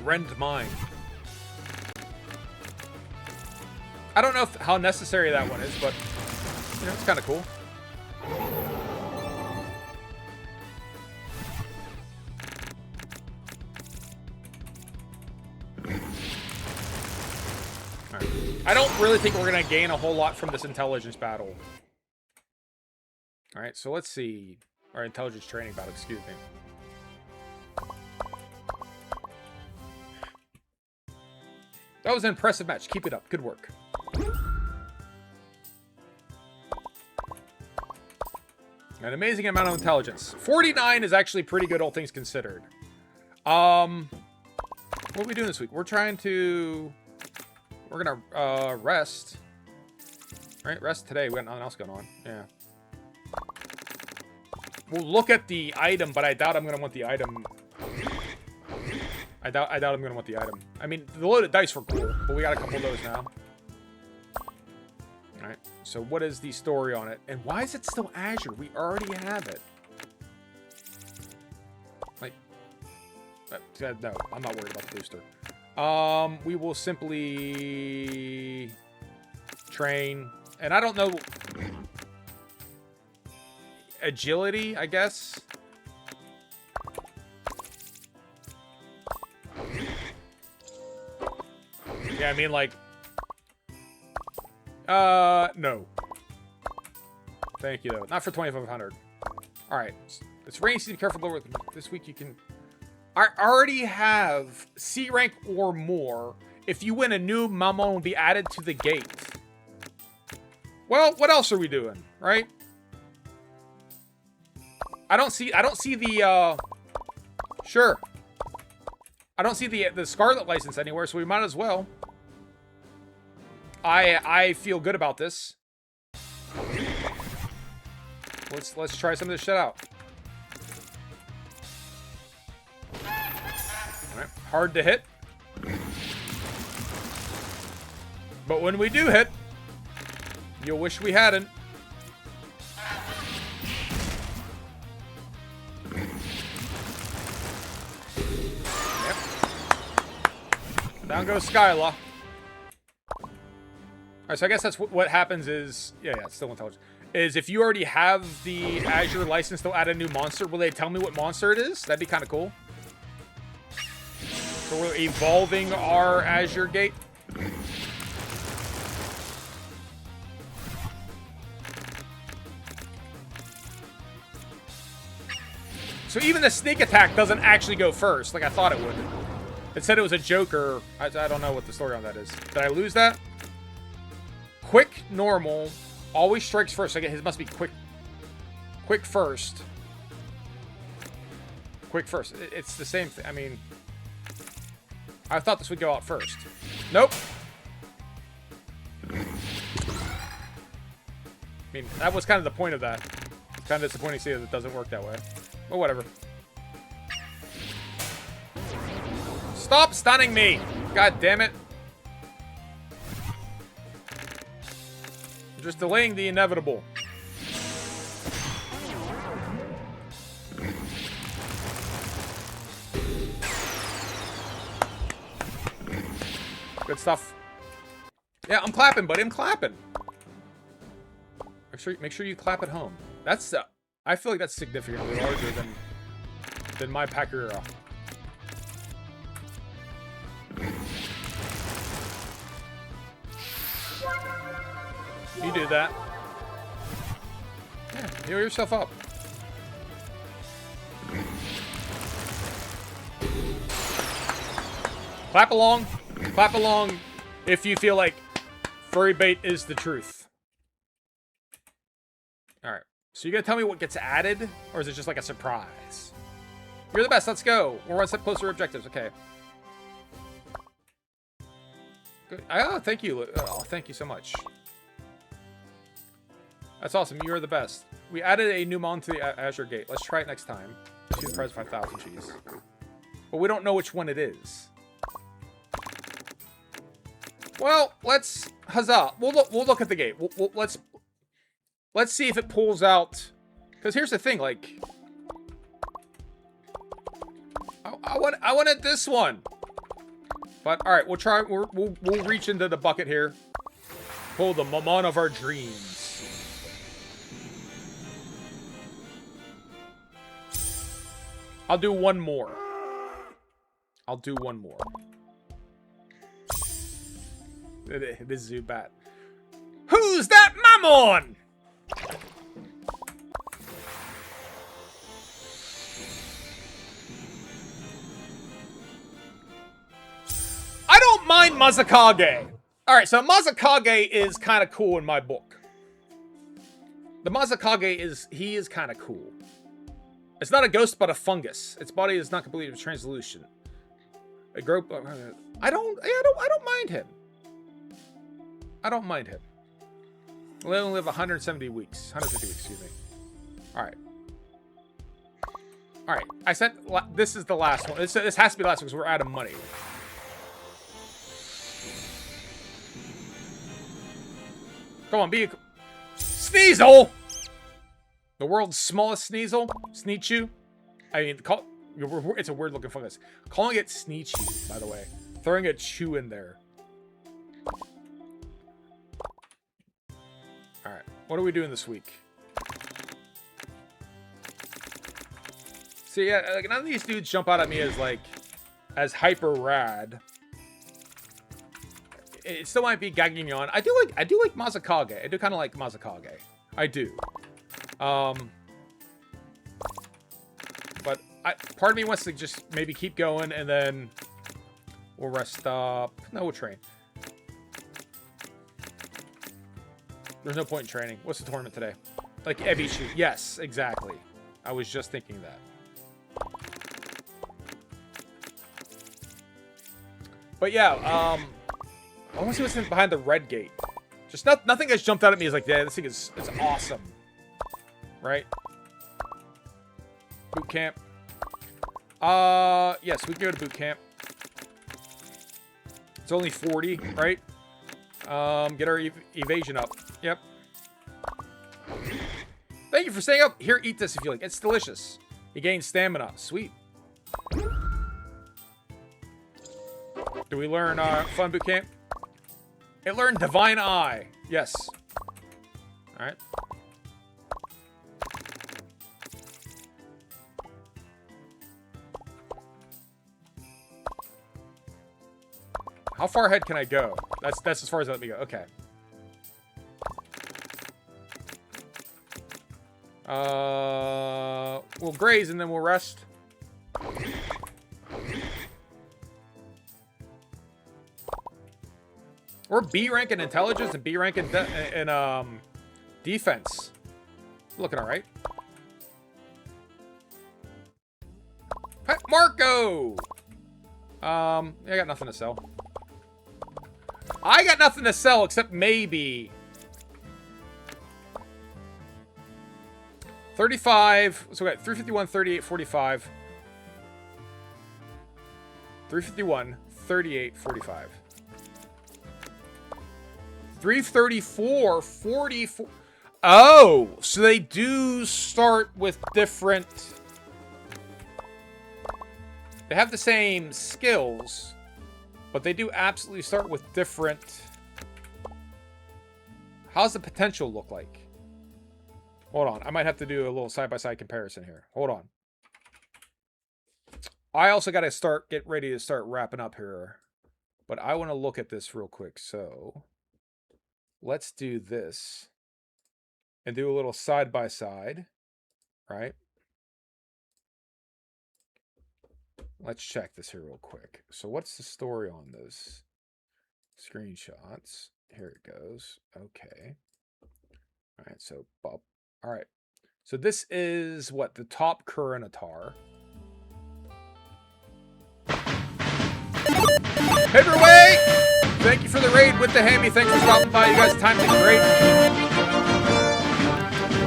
Rend Mind. I don't know how necessary that one is, but you know, it's kind of cool. Right. I don't really think we're going to gain a whole lot from this intelligence battle. Alright, so let's see. Our intelligence training battle, excuse me. That was an impressive match. Keep it up. Good work. An amazing amount of intelligence. 49 is actually pretty good, all things considered. What are we doing this week? We're trying to... We're gonna, rest. Right? Rest today. We got nothing else going on. Yeah. We'll look at the item, but I doubt I'm gonna want the item. I doubt I'm gonna want the item. I mean, the loaded dice were cool, but we got a couple of those now. Alright, so what is the story on it? And why is it still Azure? We already have it. Like, no, I'm not worried about the booster. We will simply train. And I don't know. Agility, I guess. Yeah, I mean, like... no. Thank you, though. Not for 2,500. Alright. It's range, be careful over this week you can... I already have C rank or more. If you win, a new Mamon will be added to the gate. Well, what else are we doing, right? I don't see the, sure. I don't see the Scarlet license anywhere, so we might as well. I feel good about this. Let's try some of this shit out. Alright, hard to hit. But when we do hit, you'll wish we hadn't. Yep. Down goes Skyla. Alright, so I guess that's what happens is... Yeah, it's still intelligence. Is if you already have the Azure license, they'll add a new monster. Will they tell me what monster it is? That'd be kind of cool. So we're evolving our Azure Gate. So even the sneak attack doesn't actually go first, like I thought it would. It said it was a Joker. I don't know what the story on that is. Did I lose that? Quick, normal, always strikes first. So his must be quick. Quick first. Quick first. It's the same thing. I mean, I thought this would go out first. Nope. I mean, that was kind of the point of that. It's kind of disappointing to see that it doesn't work that way. But whatever. Stop stunning me! God damn it. You're just delaying the inevitable. Good stuff. Yeah, I'm clapping, buddy. I'm clapping. Make sure you clap at home. That's I feel like that's significantly larger than my Pakura. You do that. Yeah, heal yourself up. Clap along. Clap along if you feel like furry bait is the truth. Alright. So you're gonna tell me what gets added? Or is it just like a surprise? You're the best, let's go. We're one step closer to objectives, okay. Good. Oh, thank you. Oh, thank you so much. That's awesome, you're the best. We added a new mon to the Azure Gate. Let's try it next time. See the price of 5,000, cheese. But we don't know which one it is. Well, let's... Huzzah. We'll look at the gate. Let's see if it pulls out. Because here's the thing, like, I wanted this one. But all right, we'll try. We'll reach into the bucket here. Pull the Mamon of our dreams. I'll do one more. I'll do one more. This is Zubat. Who's that Mamon? I don't mind Mazakage. Alright, so Mazakage is kind of cool in my book. The Mazakage is kind of cool. It's not a ghost, but a fungus. Its body is not completely translucent. I don't mind him. I don't mind him. We'll only live 170 weeks. 150 weeks, excuse me. Alright. Alright. I said this is the last one. This has to be the last one because we're out of money. Come on, be a... Sneasel! The world's smallest Sneasel? Sneechu? I mean, it's a weird looking fungus. Calling it Sneechu, by the way. Throwing a chew in there. Alright, what are we doing this week? See, yeah, like, none of these dudes jump out at me as, like, as hyper rad. It still might be gagging on. I do like Mazakage. I do kind of like Mazakage. I do. But part of me wants to just maybe keep going and then we'll rest up. No, we'll train. There's no point in training. What's the tournament today? Like Ebichu. Yes, exactly. I was just thinking that. But yeah, I want to see what's behind the red gate. Just nothing has jumped out at me as like, yeah, this thing is awesome. right? Boot camp. Yes, we can go to boot camp. It's only 40, right? Get our evasion up. Yep. Thank you for staying up. Here, eat this if you like. It's delicious. You gain stamina. Sweet. Do we learn fun boot camp? It learned Divine Eye. Yes. All right. How far ahead can I go? That's as far as they let me go. Okay. We'll graze and then we'll rest. Or B rank in intelligence and B rank in defense. Looking all right. Hey, Marco. I got nothing to sell. I got nothing to sell except maybe 35. So we got 351, 38, 45. 351, 38, 45. 334, 44. Oh, so they do start with different. They have the same skills, but they do absolutely start with different. How's the potential look like? Hold on. I might have to do a little side-by-side comparison here. Hold on. I also got to get ready to start wrapping up here. But I want to look at this real quick. So let's do this and do a little side-by-side, right? Let's check this here real quick. So what's the story on this? Screenshots. Here it goes. Okay. All right, so Bob. All right. So this is what? The top Kuranatar. Paperweight! Thank you for the raid with the hammy. Thanks for stopping by. You guys' time is great.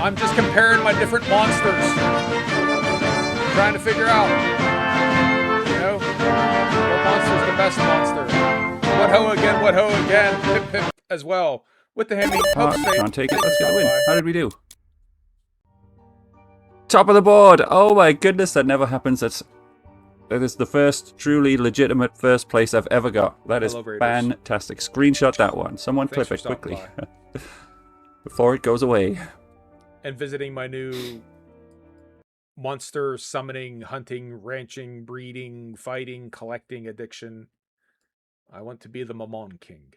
I'm just comparing my different monsters. Trying to figure out, you know, what monster's the best monster. What ho again, what ho again. Pip pip as well. With the hammy. Can't take it. Let's get the win. How did we do? Top of the board. Oh my goodness, that never happens. That is the first truly legitimate first place I've ever got. That is fantastic. Screenshot that one. Someone clip it quickly before it goes away. And visiting my new monster summoning, hunting, ranching, breeding, fighting, collecting addiction. I want to be the Mamon King.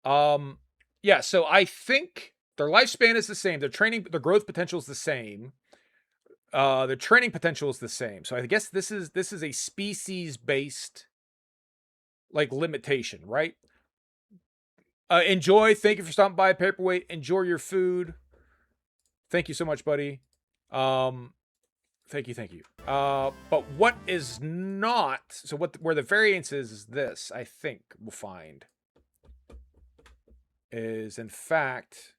Yeah, so I think their lifespan is the same. Their growth potential is the same. The training potential is the same. So I guess this is a species-based like limitation, right? Enjoy. Thank you for stopping by, Paperweight. Enjoy your food. Thank you so much, buddy. Thank you. But what is not, so where the variance is this, I think we'll find, is in fact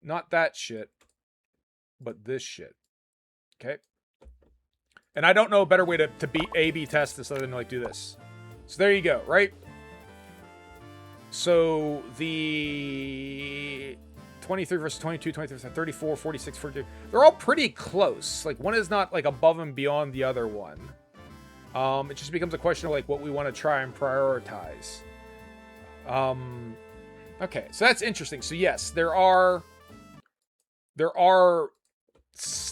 not that shit, but this shit. Okay. And I don't know a better way to A/B test this other than like do this. So there you go, right? So the 23 versus 22, 23 versus 34, 46, 42. They're all pretty close. Like one is not like above and beyond the other one. It just becomes a question of like what we want to try and prioritize. Okay, so that's interesting. So yes, there are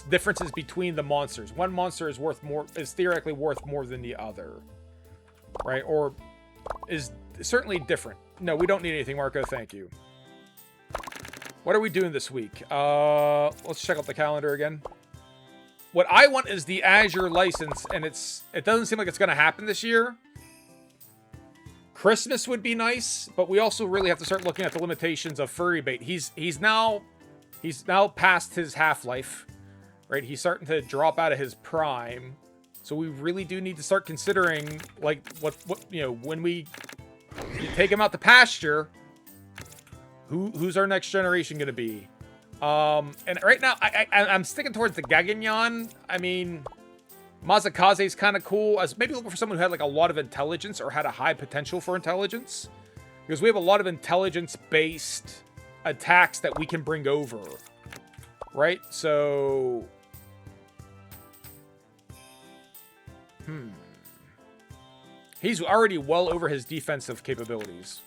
differences between the monsters. One monster is theoretically worth more than the other, right? Or is certainly different. No, we don't need anything, Marco. Thank you. What are we doing this week? Let's check out the calendar again. What I want is the Azure license, and it doesn't seem like it's going to happen this year. Christmas would be nice, but we also really have to start looking at the limitations of furry bait. He's now past his half-life, right? He's starting to drop out of his prime. So we really do need to start considering like what you know, when we take him out to pasture, who's our next generation going to be? And right now, I'm sticking towards the Gagagnon. I mean, Mazakaze is kind of cool. I was maybe looking for someone who had like a lot of intelligence or had a high potential for intelligence. Because we have a lot of intelligence-based attacks that we can bring over. Right? So... He's already well over his defensive capabilities.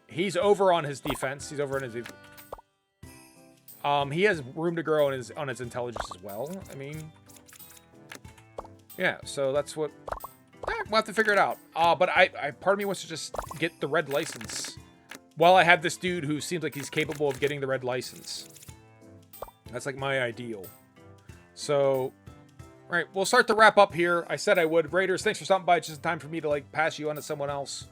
He's over on his defense. He's over on his... he has room to grow on his intelligence as well. I mean... Yeah, so that's what... we'll have to figure it out. But part of me wants to just get the red license. While I have this dude who seems like he's capable of getting the red license. That's like my ideal. So... Alright, we'll start to wrap up here. I said I would. Raiders, thanks for stopping by. It's just time for me to, like, pass you on to someone else.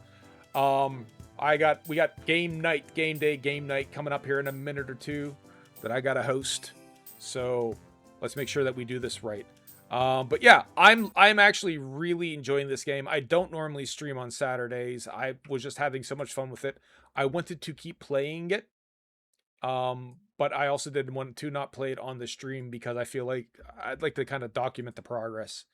We got game night coming up here in a minute or two that I gotta host. So, let's make sure that we do this right. But yeah, I'm actually really enjoying this game. I don't normally stream on Saturdays. I was just having so much fun with it. I wanted to keep playing it. But I also didn't want to not play it on the stream because I feel like I'd like to kind of document the progress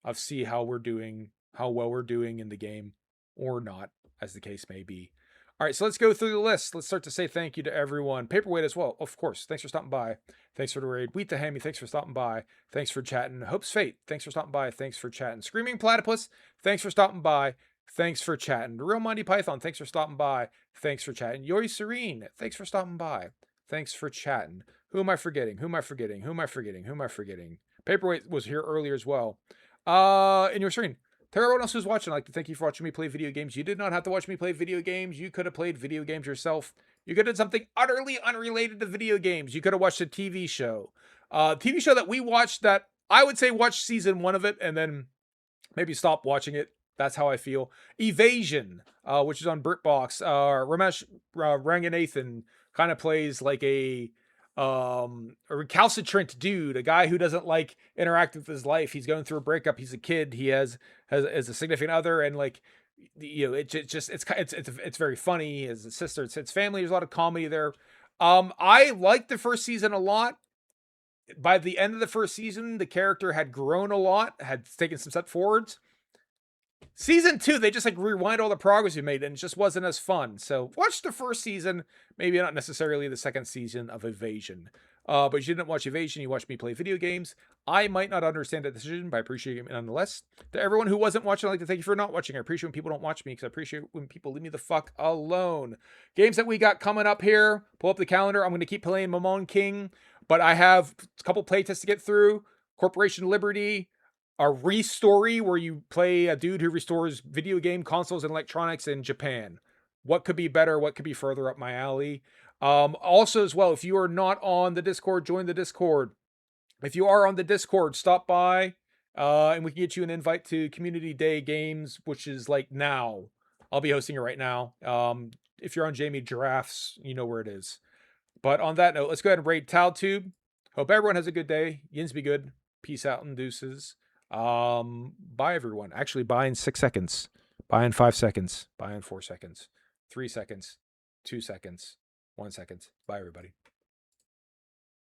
of see how well we're doing in the game or not, as the case may be. All right, so let's go through the list. Let's start to say thank you to everyone. Paperweight as well, of course. Thanks for stopping by. Thanks for the raid. Wheat to Hammy, thanks for stopping by. Thanks for chatting. Hope's Fate, thanks for stopping by. Thanks for chatting. Screaming Platypus, thanks for stopping by. Thanks for chatting. Real Monty Python, thanks for stopping by. Thanks for chatting. Yori Serene, thanks for stopping by. Thanks for chatting. Who am I forgetting? Paperweight was here earlier as well. In your screen. To everyone else who's watching, I'd like to thank you for watching me play video games. You did not have to watch me play video games. You could have played video games yourself. You could have done something utterly unrelated to video games. You could have watched a TV show. TV show that we watched that I would say watch season 1 of it and then maybe stop watching it. That's how I feel. Evasion, which is on BritBox. Ramesh Ranganathan kind of plays like a recalcitrant dude, a guy who doesn't like interact with his life. He's going through a breakup. He's a kid. He has a significant other, and like, you know, it's very funny. His sister, it's family. There's a lot of comedy there. I liked the first season a lot. By the end of the first season, the character had grown a lot, had taken some step forwards. Season 2, they just like rewind all the progress we made, and it just wasn't as fun. So watch the first season, maybe not necessarily the second season of Evasion. But you didn't watch Evasion, you watched me play video games. I might not understand that decision, but I appreciate it nonetheless. To everyone who wasn't watching, I'd like to thank you for not watching. I appreciate when people don't watch me, because I appreciate when people leave me the fuck alone. Games that we got coming up here. Pull up the calendar. I'm going to keep playing Mamon King, but I have a couple playtests to get through. Corporation Liberty. A Restory, where you play a dude who restores video game consoles and electronics in Japan. What could be better? What could be further up my alley? Also, as well, if you are not on the Discord, join the Discord. If you are on the Discord, stop by, and we can get you an invite to Community Day Games, which is like now. I'll be hosting it right now. If you're on Jamie Giraffes, you know where it is. But on that note, let's go ahead and raid TalTube. Hope everyone has a good day. Yins be good. Peace out and deuces. Bye everyone. Actually, bye in 6 seconds. Bye in 5 seconds. Bye in 4 seconds. 3 seconds. 2 seconds. 1 second. Bye everybody.